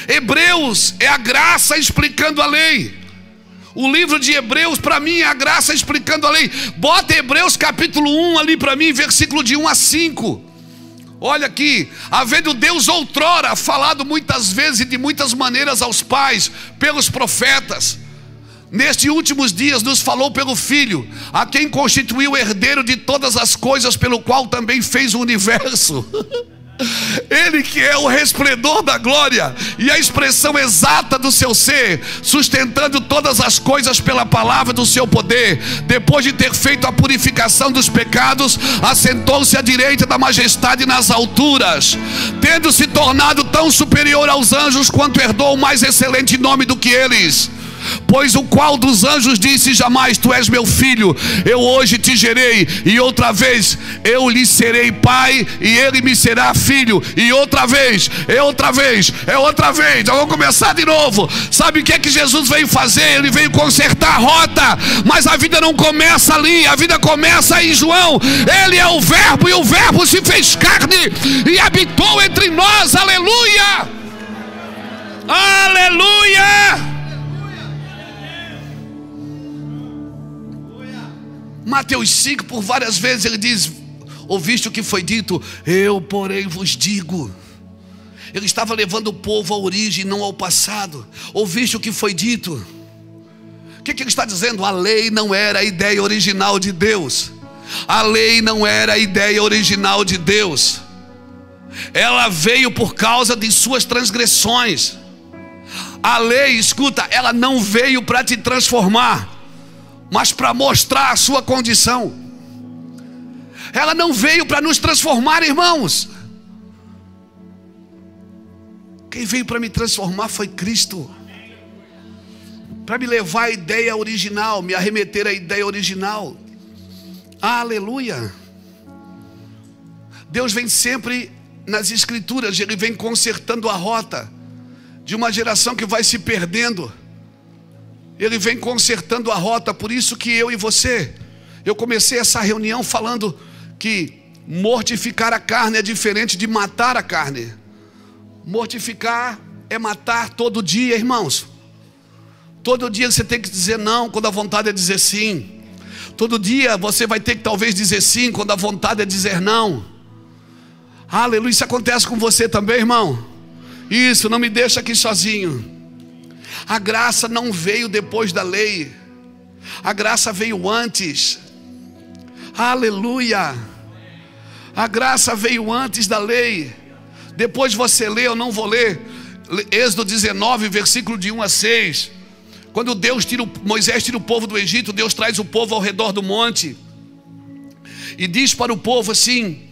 Hebreus é a graça explicando a lei. O livro de Hebreus para mim é a graça explicando a lei. Bota Hebreus capítulo 1 ali para mim, versículo de 1 a 5. Olha aqui: havendo Deus outrora falado muitas vezes e de muitas maneiras aos pais pelos profetas, nestes últimos dias nos falou pelo Filho, a quem constituiu herdeiro de todas as coisas, pelo qual também fez o universo. Ele que é o resplendor da glória e a expressão exata do seu ser, sustentando todas as coisas pela palavra do seu poder, depois de ter feito a purificação dos pecados, assentou-se à direita da majestade nas alturas, tendo se tornado tão superior aos anjos quanto herdou o mais excelente nome do que eles. Pois o qual dos anjos disse jamais: tu és meu filho, eu hoje te gerei, e outra vez eu lhe serei pai, e ele me será filho, e outra vez, outra vez. Vamos começar de novo. Sabe o que é que Jesus veio fazer? Ele veio consertar a rota, mas a vida não começa ali, a vida começa em João. Ele é o verbo, e o verbo se fez carne e habitou entre nós. Aleluia, aleluia. Mateus 5, por várias vezes ele diz: ouviste o que foi dito, eu porém vos digo. Ele estava levando o povo à origem, não ao passado. Ouviste o que foi dito. O que ele está dizendo? A lei não era a ideia original de Deus. A lei não era a ideia original de Deus. Ela veio por causa de suas transgressões. A lei, escuta, ela não veio para te transformar, mas para mostrar a sua condição. Ela não veio para nos transformar, irmãos. Quem veio para me transformar foi Cristo, para me levar à ideia original, me arremeter à ideia original. Aleluia. Deus vem sempre nas escrituras, Ele vem consertando a rota de uma geração que vai se perdendo. Ele vem consertando a rota. Por isso que eu e você, eu comecei essa reunião falando que mortificar a carne é diferente de matar a carne. Mortificar é matar todo dia, irmãos. Todo dia você tem que dizer não quando a vontade é dizer sim. Todo dia você vai ter que talvez dizer sim quando a vontade é dizer não. Aleluia. Isso acontece com você também, irmão? Isso, não me deixa aqui sozinho. A graça não veio depois da lei, a graça veio antes. Aleluia. A graça veio antes da lei. Depois você lê, eu não vou ler, Êxodo 19, versículo de 1 a 6. Quando Moisés tira o povo do Egito, Deus traz o povo ao redor do monte e diz para o povo assim,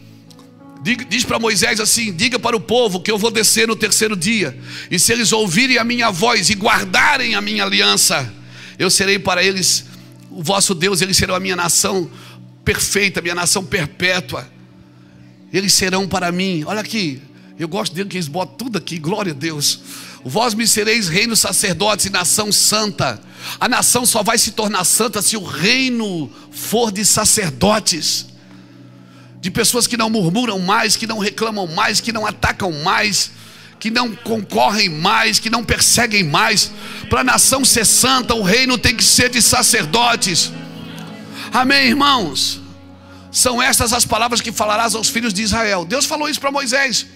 diz para Moisés assim: diga para o povo que eu vou descer no terceiro dia, e se eles ouvirem a minha voz e guardarem a minha aliança, eu serei para eles o vosso Deus, eles serão a minha nação perfeita, a minha nação perpétua. Eles serão para mim. Olha aqui, eu gosto dele que eles botam tudo aqui, glória a Deus. Vós me sereis reino, sacerdotes e nação santa. A nação só vai se tornar santa se o reino for de sacerdotes, de pessoas que não murmuram mais, que não reclamam mais, que não atacam mais, que não concorrem mais, que não perseguem mais. Para a nação ser santa, o reino tem que ser de sacerdotes. Amém, irmãos? São estas as palavras que falarás aos filhos de Israel. Deus falou isso para Moisés.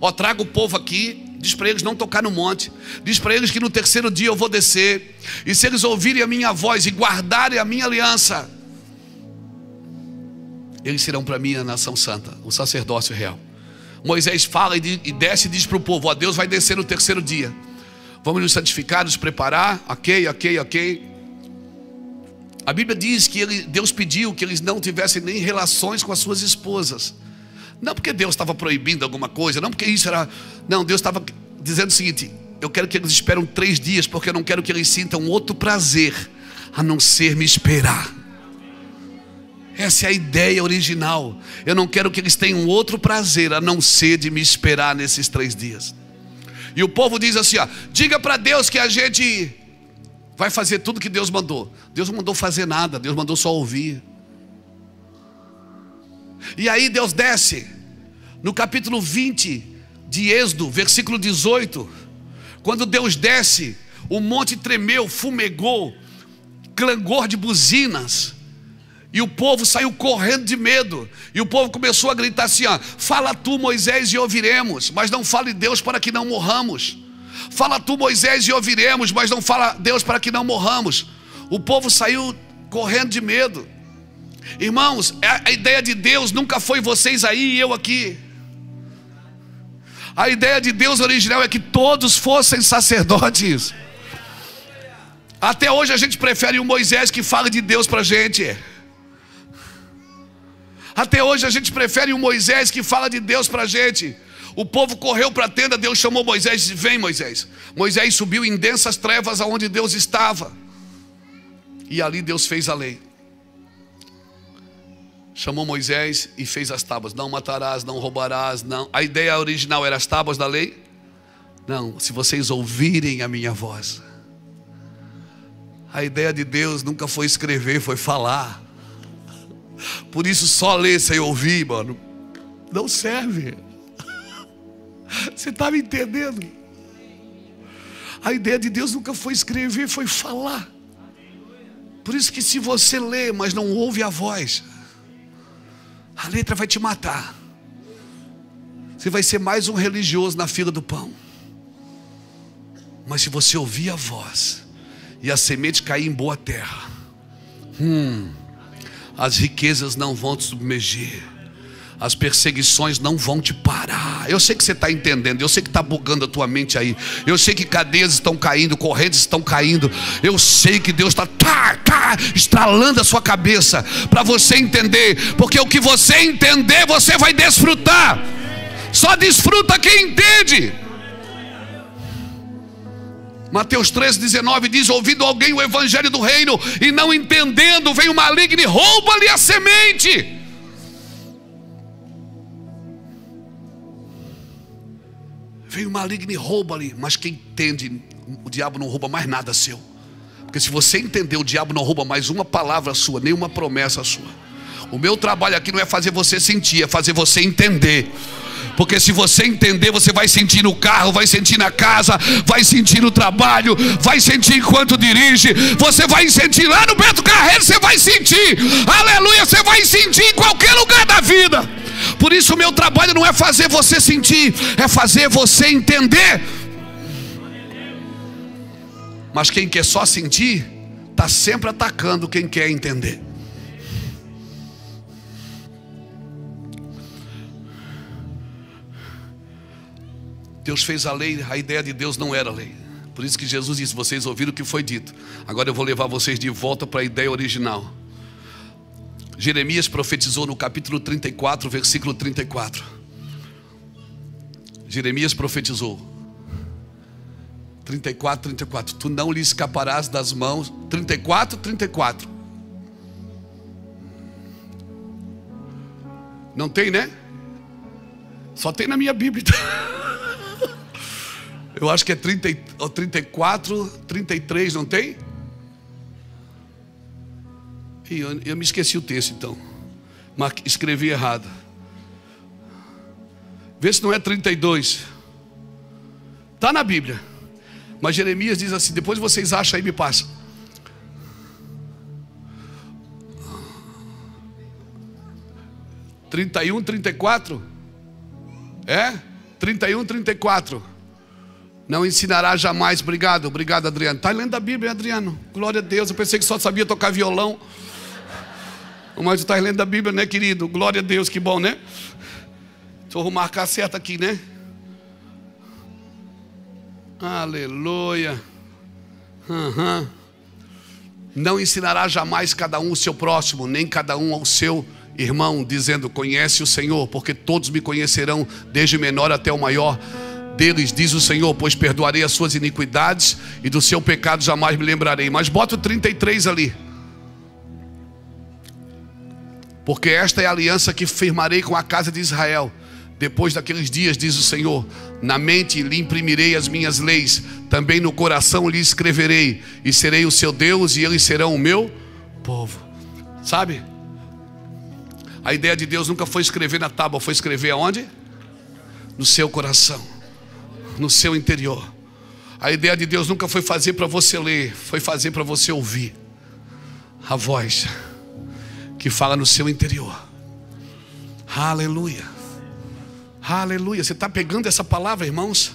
Ó, traga o povo aqui, diz para eles não tocar no monte, diz para eles que no terceiro dia eu vou descer, e se eles ouvirem a minha voz e guardarem a minha aliança, eles serão para mim a nação santa, o sacerdócio real. Moisés fala e desce e diz para o povo: ó, Deus vai descer no terceiro dia, vamos nos santificar, nos preparar. Ok. A Bíblia diz que Deus pediu que eles não tivessem nem relações com as suas esposas. Não porque Deus estava proibindo alguma coisa, não porque isso era... Não, Deus estava dizendo o seguinte: eu quero que eles esperem 3 dias, porque eu não quero que eles sintam outro prazer a não ser me esperar. Essa é a ideia original. Eu não quero que eles tenham outro prazer a não ser de me esperar nesses 3 dias. E o povo diz assim, ó: diga para Deus que a gente vai fazer tudo que Deus mandou. Deus não mandou fazer nada, Deus mandou só ouvir. E aí Deus desce no capítulo 20 de Êxodo, versículo 18. Quando Deus desce, o monte tremeu, fumegou, clangor de buzinas, e o povo saiu correndo de medo. E o povo começou a gritar assim, ó: fala tu, Moisés, e ouviremos, mas não fale Deus, para que não morramos. Fala tu, Moisés, e ouviremos, mas não fala Deus, para que não morramos. O povo saiu correndo de medo. Irmãos, a ideia de Deus nunca foi vocês aí e eu aqui. A ideia de Deus original é que todos fossem sacerdotes. Até hoje a gente prefere um Moisés que fala de Deus pra gente. Até hoje a gente prefere um Moisés que fala de Deus pra gente. O povo correu para a tenda, Deus chamou Moisés e disse: vem, Moisés. Moisés subiu em densas trevas aonde Deus estava. E ali Deus fez a lei. Chamou Moisés e fez as tábuas. Não matarás, não roubarás, não. A ideia original era as tábuas da lei? Não, se vocês ouvirem a minha voz. A ideia de Deus nunca foi escrever, foi falar. Por isso só ler sem ouvir, mano, não serve. Você está me entendendo? A ideia de Deus nunca foi escrever, foi falar. Por isso que se você lê, mas não ouve a voz, a letra vai te matar. Você vai ser mais um religioso na fila do pão. Mas se você ouvir a voz e a semente cair em boa terra, as riquezas não vão te submergir, as perseguições não vão te parar. Eu sei que você está entendendo, eu sei que está bugando a tua mente aí, eu sei que cadeias estão caindo, correntes estão caindo, eu sei que Deus está estralando a sua cabeça para você entender, porque o que você entender, você vai desfrutar. Só desfruta quem entende. Mateus 13:19 diz: ouvindo alguém o evangelho do reino e não entendendo, vem o maligno e rouba-lhe a semente. Vem o maligno e rouba-lhe. Mas quem entende, o diabo não rouba mais nada seu. Porque se você entender, o diabo não rouba mais uma palavra sua, nem uma promessa sua. O meu trabalho aqui não é fazer você sentir, é fazer você entender. Porque se você entender, você vai sentir no carro, vai sentir na casa, vai sentir no trabalho, vai sentir enquanto dirige, você vai sentir lá no Beto Carreiro, você vai sentir, aleluia, você vai sentir em qualquer lugar da vida. Por isso o meu trabalho não é fazer você sentir, é fazer você entender. Mas quem quer só sentir, está sempre atacando quem quer entender. Deus fez a lei, a ideia de Deus não era lei. Por isso que Jesus disse: vocês ouviram o que foi dito, agora eu vou levar vocês de volta para a ideia original. Jeremias profetizou no capítulo 34, versículo 34. Jeremias profetizou 34. Tu não lhe escaparás das mãos. 34. Não tem, né? Só tem na minha Bíblia. Eu acho que é 34, 33, não tem? Eu me esqueci o texto então. Mas escrevi errado. Vê se não é 32. Está na Bíblia. Mas Jeremias diz assim: depois vocês acham aí, me passam. — 31, 34. É? 31, 34. Não ensinará jamais. Obrigado, Adriano. Está lendo a Bíblia, Adriano? Glória a Deus. Eu pensei que só sabia tocar violão. Mas tu está lendo a Bíblia, né, querido? Glória a Deus, que bom, né? Deixa eu marcar certo aqui, né? Aleluia. Não ensinará jamais cada um o seu próximo, nem cada um ao seu irmão, dizendo: conhece o Senhor, porque todos me conhecerão, desde o menor até o maior deles, diz o Senhor, pois perdoarei as suas iniquidades e do seu pecado jamais me lembrarei. Mas bota o 33 ali. Porque esta é a aliança que firmarei com a casa de Israel depois daqueles dias, diz o Senhor. Na mente lhe imprimirei as minhas leis, também no coração lhe escreverei, e serei o seu Deus e eles serão o meu povo. Sabe? A ideia de Deus nunca foi escrever na tábua, foi escrever aonde? No seu coração, no seu interior. A ideia de Deus nunca foi fazer para você ler, foi fazer para você ouvir a voz que fala no seu interior. Aleluia. Aleluia. Você está pegando essa palavra, irmãos?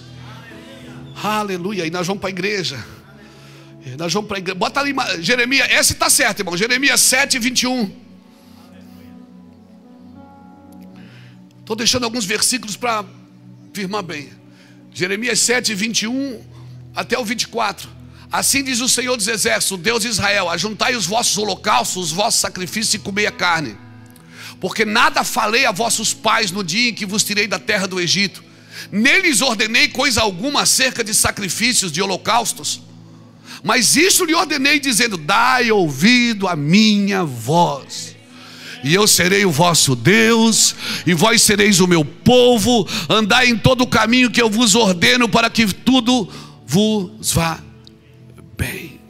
Aleluia. E nós vamos para a igreja. Nós vamos para a igreja. Bota ali Jeremias. Esse está certo, irmão. Jeremias 7, 21. Estou deixando alguns versículos para firmar bem. Jeremias 7, 21 até o 24. Assim diz o Senhor dos Exércitos, o Deus de Israel: ajuntai os vossos holocaustos, os vossos sacrifícios, e comei a carne. Porque nada falei a vossos pais no dia em que vos tirei da terra do Egito, neles ordenei coisa alguma acerca de sacrifícios, de holocaustos, mas isto lhe ordenei, dizendo: dai ouvido à minha voz, e eu serei o vosso Deus, e vós sereis o meu povo. Andai em todo o caminho que eu vos ordeno, para que tudo vos vá bem.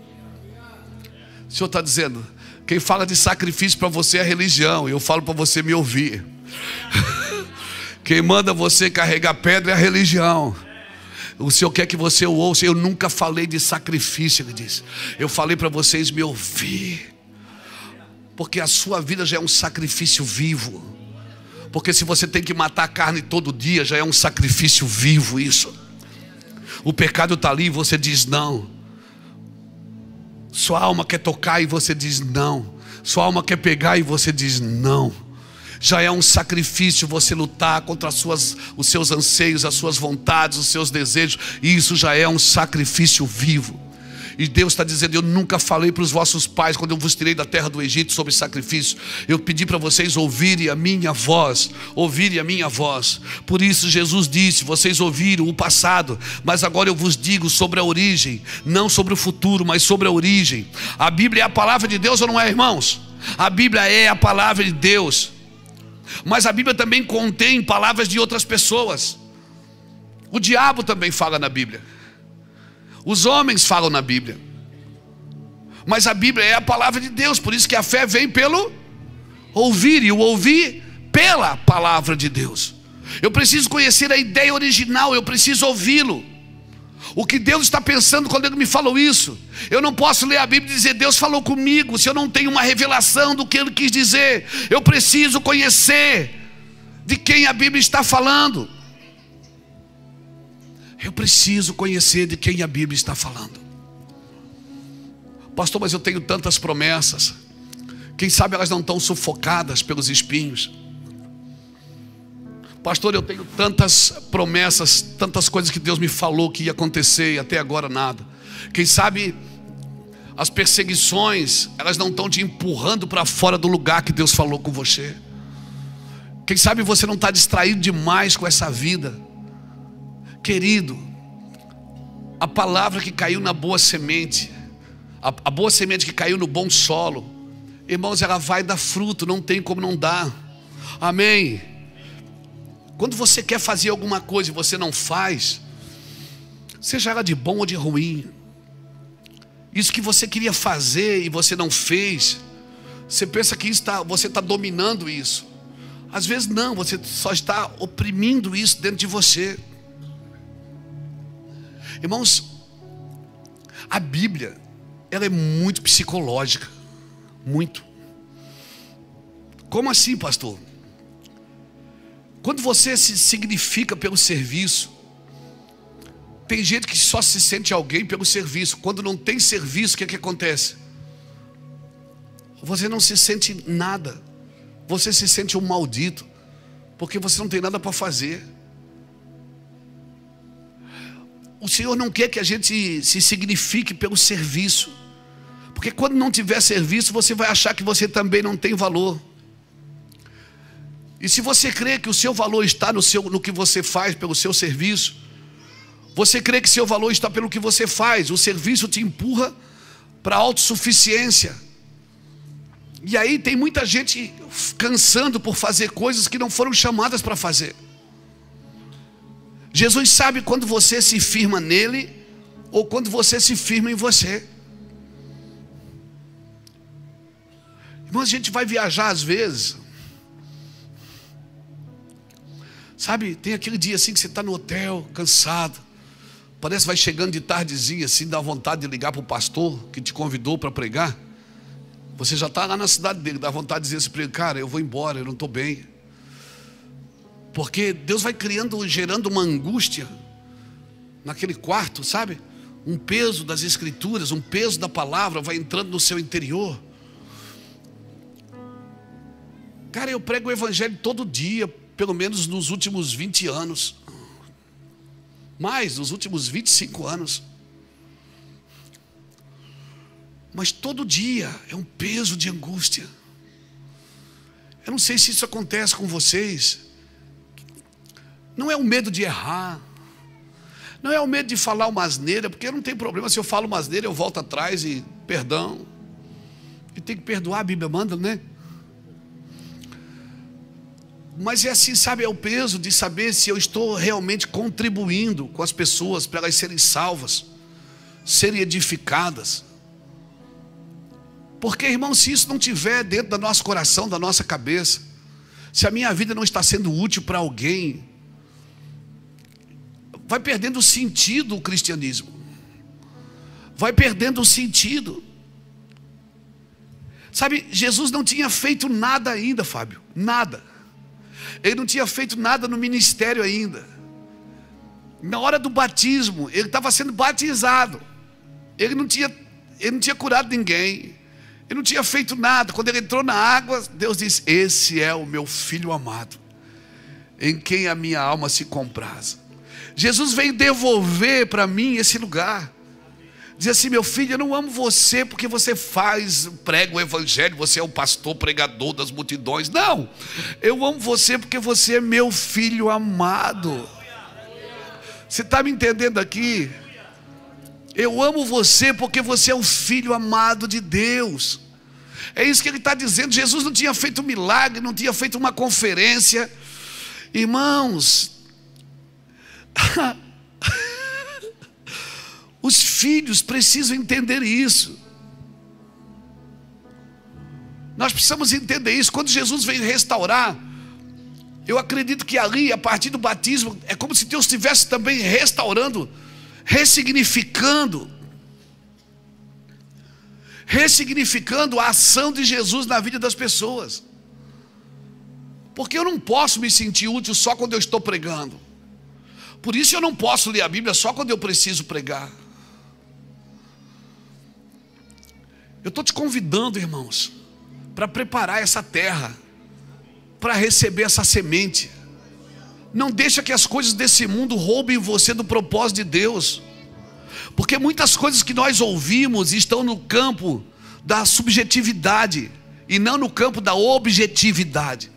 O Senhor está dizendo: quem fala de sacrifício para você é religião, e eu falo para você me ouvir. Quem manda você carregar pedra é a religião. O Senhor quer que você o ouça. Eu nunca falei de sacrifício, Ele diz. Eu falei para vocês me ouvir, porque a sua vida já é um sacrifício vivo. Porque se você tem que matar a carne todo dia, já é um sacrifício vivo isso. O pecado está ali e você diz não. Sua alma quer tocar e você diz não. Sua alma quer pegar e você diz não. Já é um sacrifício você lutar contra os seus anseios, as suas vontades, os seus desejos. E isso já é um sacrifício vivo. E Deus está dizendo: eu nunca falei para os vossos pais, quando eu vos tirei da terra do Egito, sobre sacrifício. Eu pedi para vocês ouvirem a minha voz. Ouvirem a minha voz. Por isso Jesus disse: vocês ouviram o passado, mas agora eu vos digo sobre a origem. Não sobre o futuro, mas sobre a origem. A Bíblia é a palavra de Deus ou não é, irmãos? A Bíblia é a palavra de Deus. Mas a Bíblia também contém palavras de outras pessoas. O diabo também fala na Bíblia. Os homens falam na Bíblia. Mas a Bíblia é a palavra de Deus. Por isso que a fé vem pelo ouvir, e o ouvir pela palavra de Deus. Eu preciso conhecer a ideia original, eu preciso ouvi-lo. O que Deus está pensando quando Ele me falou isso? Eu não posso ler a Bíblia e dizer: Deus falou comigo, se eu não tenho uma revelação do que Ele quis dizer. Eu preciso conhecer de quem a Bíblia está falando. Eu preciso conhecer de quem a Bíblia está falando. Pastor, mas eu tenho tantas promessas. Quem sabe elas não estão sufocadas pelos espinhos. Pastor, eu tenho tantas promessas, tantas coisas que Deus me falou que ia acontecer e até agora nada. Quem sabe as perseguições, elas não estão te empurrando para fora do lugar que Deus falou com você. Quem sabe você não está distraído demais com essa vida. Querido, a palavra que caiu na boa semente, a boa semente que caiu no bom solo, irmãos, ela vai dar fruto, não tem como não dar. Amém? Quando você quer fazer alguma coisa e você não faz, seja ela de bom ou de ruim, isso que você queria fazer e você não fez, você pensa que você está dominando isso. Às vezes não, você só está oprimindo isso dentro de você. Irmãos, a Bíblia, ela é muito psicológica. Muito. Como assim, pastor? Quando você se significa pelo serviço, tem gente que só se sente alguém pelo serviço. Quando não tem serviço, o que é que acontece? Você não se sente nada. Você se sente um maldito, porque você não tem nada para fazer. O Senhor não quer que a gente se signifique pelo serviço, porque quando não tiver serviço, você vai achar que você também não tem valor. E se você crê que o seu valor está no que você faz pelo seu serviço, você crê que seu valor está pelo que você faz, o serviço te empurra para a autossuficiência. E aí tem muita gente cansando por fazer coisas que não foram chamadas para fazer. Jesus sabe quando você se firma nele ou quando você se firma em você. Irmãos, a gente vai viajar às vezes. Sabe, tem aquele dia assim que você está no hotel, cansado. Parece que vai chegando de tardezinha assim, dá vontade de ligar para o pastor que te convidou para pregar. Você já está lá na cidade dele, dá vontade de dizer assim para ele: cara, eu vou embora, eu não estou bem. Porque Deus vai gerando uma angústia naquele quarto, sabe? Um peso das escrituras, um peso da palavra vai entrando no seu interior. Cara, eu prego o evangelho todo dia, pelo menos nos últimos 20 anos. Mais, nos últimos 25 anos. Mas todo dia é um peso de angústia. Eu não sei se isso acontece com vocês. Não é o medo de errar. Não é o medo de falar uma asneira, porque não tem problema. Se eu falo uma asneira, eu volto atrás e perdão. E tem que perdoar, a Bíblia manda, né? Mas é assim, sabe, é o peso de saber se eu estou realmente contribuindo com as pessoas para elas serem salvas, serem edificadas. Porque, irmão, se isso não estiver dentro do nosso coração, da nossa cabeça, se a minha vida não está sendo útil para alguém, vai perdendo o sentido o cristianismo. Vai perdendo o sentido. Sabe, Jesus não tinha feito nada ainda, Fábio, nada. Ele não tinha feito nada no ministério ainda. Na hora do batismo, ele estava sendo batizado. Ele não tinha curado ninguém. Ele não tinha feito nada. Quando ele entrou na água, Deus disse: esse é o meu filho amado, em quem a minha alma se compraz. Jesus veio devolver para mim esse lugar. Diz assim: meu filho, eu não amo você porque você prega o evangelho, você é o pastor pregador das multidões. Não, eu amo você porque você é meu filho amado. Você está me entendendo aqui? Eu amo você porque você é um filho amado de Deus. É isso que ele está dizendo. Jesus não tinha feito um milagre, não tinha feito uma conferência. Irmãos, os filhos precisam entender isso. Nós precisamos entender isso. Quando Jesus veio restaurar, eu acredito que ali, a partir do batismo, é como se Deus estivesse também restaurando, ressignificando a ação de Jesus na vida das pessoas. Porque eu não posso me sentir útil só quando eu estou pregando. Por isso eu não posso ler a Bíblia só quando eu preciso pregar. Eu estou te convidando, irmãos, para preparar essa terra, para receber essa semente. Não deixa que as coisas desse mundo roubem você do propósito de Deus. Porque muitas coisas que nós ouvimos estão no campo da subjetividade e não no campo da objetividade.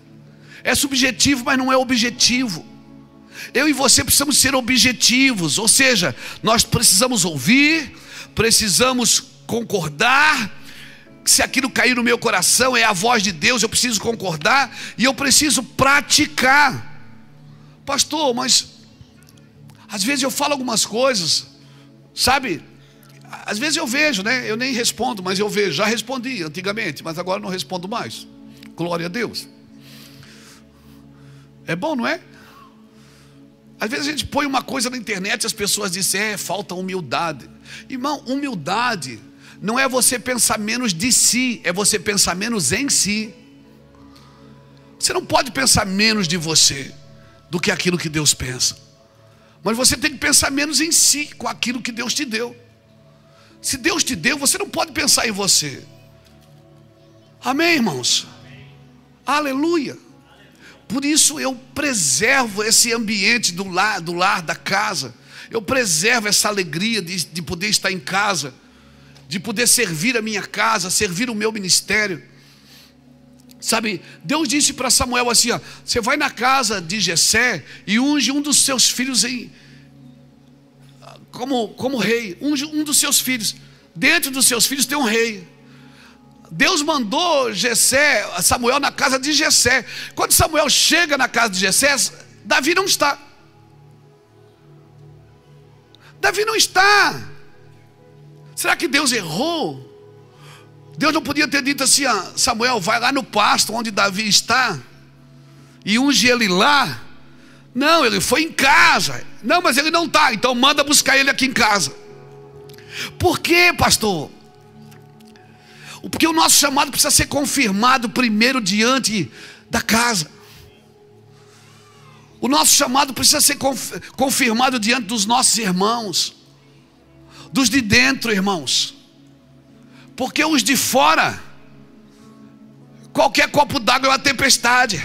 É subjetivo, mas não é objetivo. Eu e você precisamos ser objetivos, ou seja, nós precisamos ouvir, precisamos concordar. Se aquilo cair no meu coração é a voz de Deus, eu preciso concordar e eu preciso praticar. Pastor, mas às vezes eu falo algumas coisas, sabe? Às vezes eu vejo, né? Eu nem respondo, mas eu vejo. Já respondi antigamente, mas agora não respondo mais. Glória a Deus. É bom, não é? Às vezes a gente põe uma coisa na internet e as pessoas dizem: falta humildade. Irmão, humildade não é você pensar menos de si, é você pensar menos em si. Você não pode pensar menos de você do que aquilo que Deus pensa. Mas você tem que pensar menos em si, com aquilo que Deus te deu. Se Deus te deu, você não pode pensar em você. Amém, irmãos? Aleluia. Por isso eu preservo esse ambiente do lar, da casa. Eu preservo essa alegria de poder estar em casa, de poder servir a minha casa, servir o meu ministério. Sabe, Deus disse para Samuel assim: ó, você vai na casa de Jessé e unge um dos seus filhos como rei. Unge um dos seus filhos. Dentro dos seus filhos tem um rei. Deus mandou Samuel na casa de Jessé. Quando Samuel chega na casa de Jessé, Davi não está. Davi não está. Será que Deus errou? Deus não podia ter dito assim: Samuel, vai lá no pasto onde Davi está e unge ele lá. Não, ele foi em casa. Não, mas ele não está, então manda buscar ele aqui em casa. Por quê, pastor? Porque o nosso chamado precisa ser confirmado primeiro diante da casa. O nosso chamado precisa ser confirmado diante dos nossos irmãos, dos de dentro, irmãos. Porque os de fora, qualquer copo d'água é uma tempestade.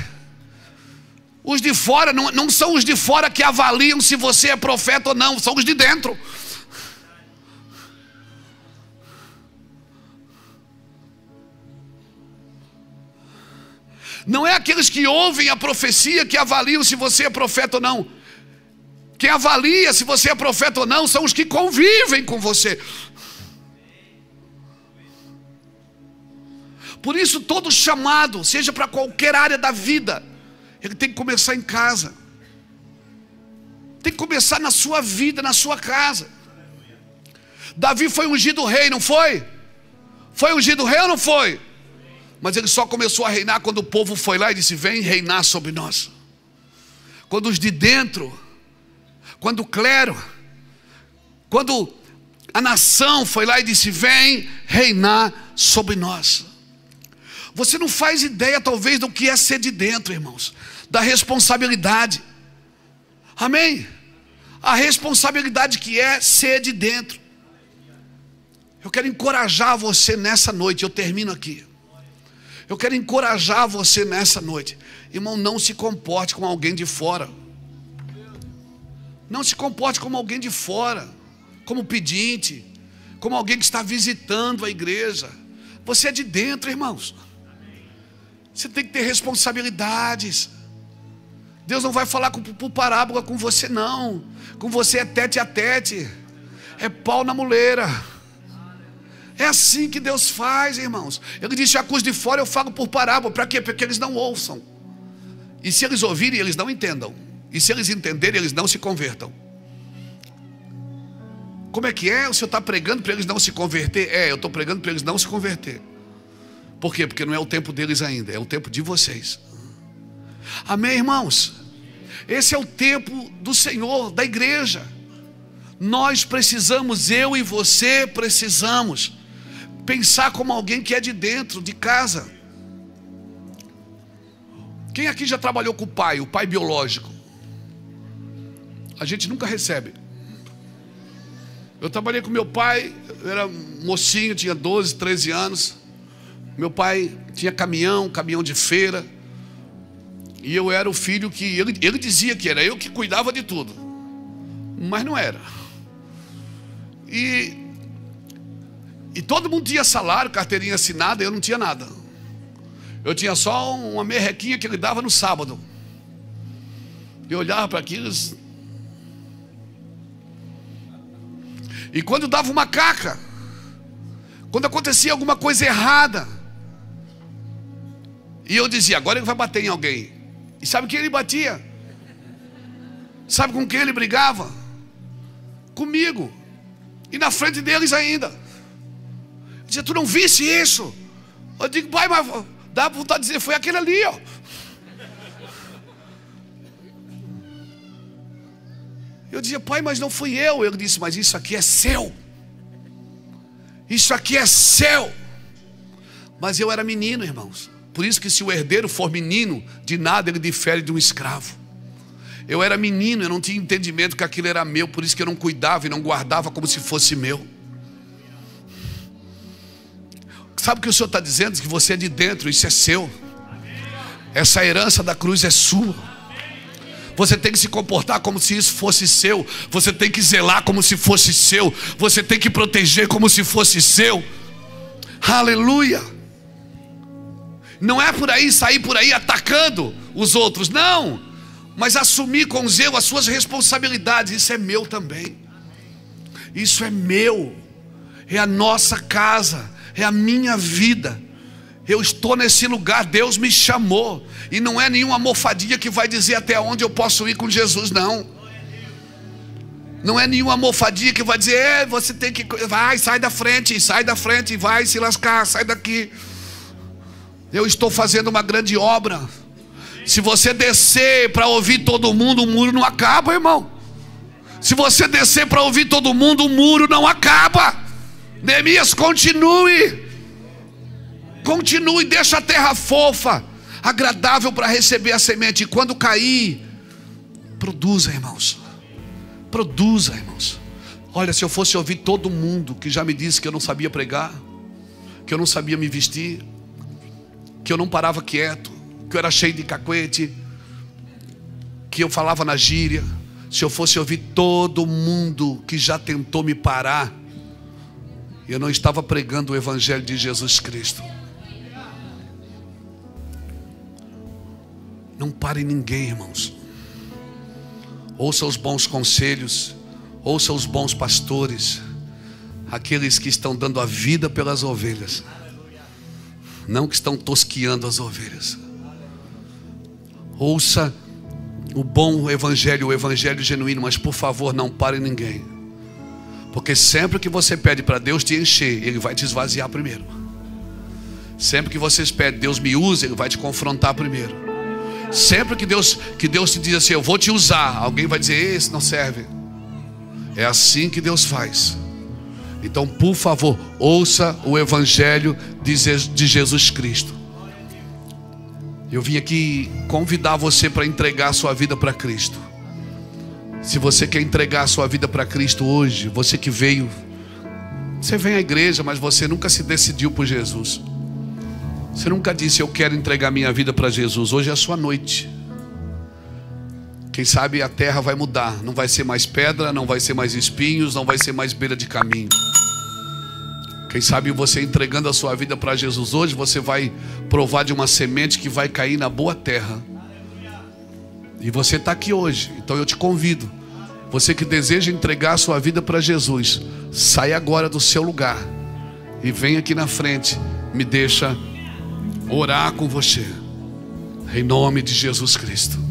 Os de fora não são os de fora que avaliam se você é profeta ou não, são os de dentro. Não é aqueles que ouvem a profecia que avaliam se você é profeta ou não. Quem avalia se você é profeta ou não são os que convivem com você. Por isso, todo chamado, seja para qualquer área da vida, ele tem que começar em casa. Tem que começar na sua vida, na sua casa. Davi foi ungido rei, não foi? Foi ungido rei ou não foi? Mas ele só começou a reinar quando o povo foi lá e disse: vem reinar sobre nós. Quando os de dentro, quando o clero, quando a nação foi lá e disse: vem reinar sobre nós. Você não faz ideia talvez do que é ser de dentro, irmãos, da responsabilidade. Amém? A responsabilidade que é ser de dentro. Eu quero encorajar você nessa noite, eu termino aqui. Eu quero encorajar você nessa noite. Irmão, não se comporte como alguém de fora. Não se comporte como alguém de fora, como pedinte, como alguém que está visitando a igreja. Você é de dentro, irmãos. Você tem que ter responsabilidades. Deus não vai falar por parábola com você, não. Com você é tete a tete, é pau na muleira. É assim que Deus faz, irmãos. Ele disse: a com os de fora eu falo por parábola. Para quê? Porque eles não ouçam. E se eles ouvirem, eles não entendam. E se eles entenderem, eles não se convertam. Como é que é? O senhor está pregando para eles não se converter? Eu estou pregando para eles não se converter. Por quê? Porque não é o tempo deles ainda, é o tempo de vocês. Amém, irmãos? Esse é o tempo do Senhor, da igreja. Nós precisamos, eu e você precisamos pensar como alguém que é de dentro, de casa. Quem aqui já trabalhou com o pai biológico? A gente nunca recebe. Eu trabalhei com meu pai, eu era mocinho, tinha 12, 13 anos. Meu pai tinha caminhão de feira. E eu era o filho que ele dizia que era eu que cuidava de tudo, mas não era. E todo mundo tinha salário, carteirinha assinada, eu não tinha nada. Eu tinha só uma merrequinha que ele dava no sábado. Eu olhava para aquilo e quando dava uma caca, quando acontecia alguma coisa errada, e eu dizia: agora ele vai bater em alguém. E sabe quem ele batia? Sabe com quem ele brigava? Comigo. E na frente deles ainda. Eu dizia: tu não visse isso? Eu digo: pai, mas dá vontade de dizer: foi aquele ali, ó. Eu dizia: pai, mas não fui eu. Ele disse: mas isso aqui é seu. Isso aqui é seu. Mas eu era menino, irmãos. Por isso que se o herdeiro for menino, de nada ele difere de um escravo. Eu era menino, eu não tinha entendimento que aquilo era meu. Por isso que eu não cuidava e não guardava como se fosse meu. Sabe o que o Senhor está dizendo? Que você é de dentro, isso é seu. Essa herança da cruz é sua. Você tem que se comportar como se isso fosse seu. Você tem que zelar como se fosse seu. Você tem que proteger como se fosse seu. Aleluia. Não é por aí, sair por aí atacando os outros, não. Mas assumir com zelo as suas responsabilidades. Isso é meu também. Isso é meu. É a nossa casa. É a minha vida. Eu estou nesse lugar, Deus me chamou. E não é nenhuma mofadinha que vai dizer até onde eu posso ir com Jesus, não. Não é nenhuma mofadinha que vai dizer: você tem que... vai, sai da frente, vai se lascar, sai daqui. Eu estou fazendo uma grande obra. Se você descer para ouvir todo mundo, o muro não acaba, irmão. Se você descer para ouvir todo mundo, o muro não acaba. Neemias, continue, deixa a terra fofa, agradável para receber a semente. E quando cair, produza, irmãos. Produza, irmãos. Olha, se eu fosse ouvir todo mundo que já me disse que eu não sabia pregar, que eu não sabia me vestir, que eu não parava quieto, que eu era cheio de cacuete, que eu falava na gíria, se eu fosse ouvir todo mundo que já tentou me parar, eu não estava pregando o evangelho de Jesus Cristo. Não pare ninguém, irmãos. Ouça os bons conselhos, ouça os bons pastores, aqueles que estão dando a vida pelas ovelhas, não que estão tosquiando as ovelhas. Ouça o bom evangelho, o evangelho genuíno, mas por favor não pare ninguém, porque sempre que você pede para Deus te encher, Ele vai te esvaziar primeiro. Sempre que vocês pedem, Deus me usa, Ele vai te confrontar primeiro. Sempre que Deus te diz assim, eu vou te usar, alguém vai dizer, esse não serve. É assim que Deus faz. Então, por favor, ouça o evangelho de Jesus Cristo. Eu vim aqui convidar você para entregar a sua vida para Cristo. Se você quer entregar a sua vida para Cristo hoje, você que veio, você vem à igreja, mas você nunca se decidiu por Jesus. Você nunca disse, eu quero entregar minha vida para Jesus. Hoje é a sua noite. Quem sabe a terra vai mudar. Não vai ser mais pedra, não vai ser mais espinhos, não vai ser mais beira de caminho. Quem sabe você entregando a sua vida para Jesus hoje, você vai provar de uma semente que vai cair na boa terra. E você está aqui hoje, então eu te convido. Você que deseja entregar a sua vida para Jesus, sai agora do seu lugar e vem aqui na frente. Me deixa orar com você, em nome de Jesus Cristo.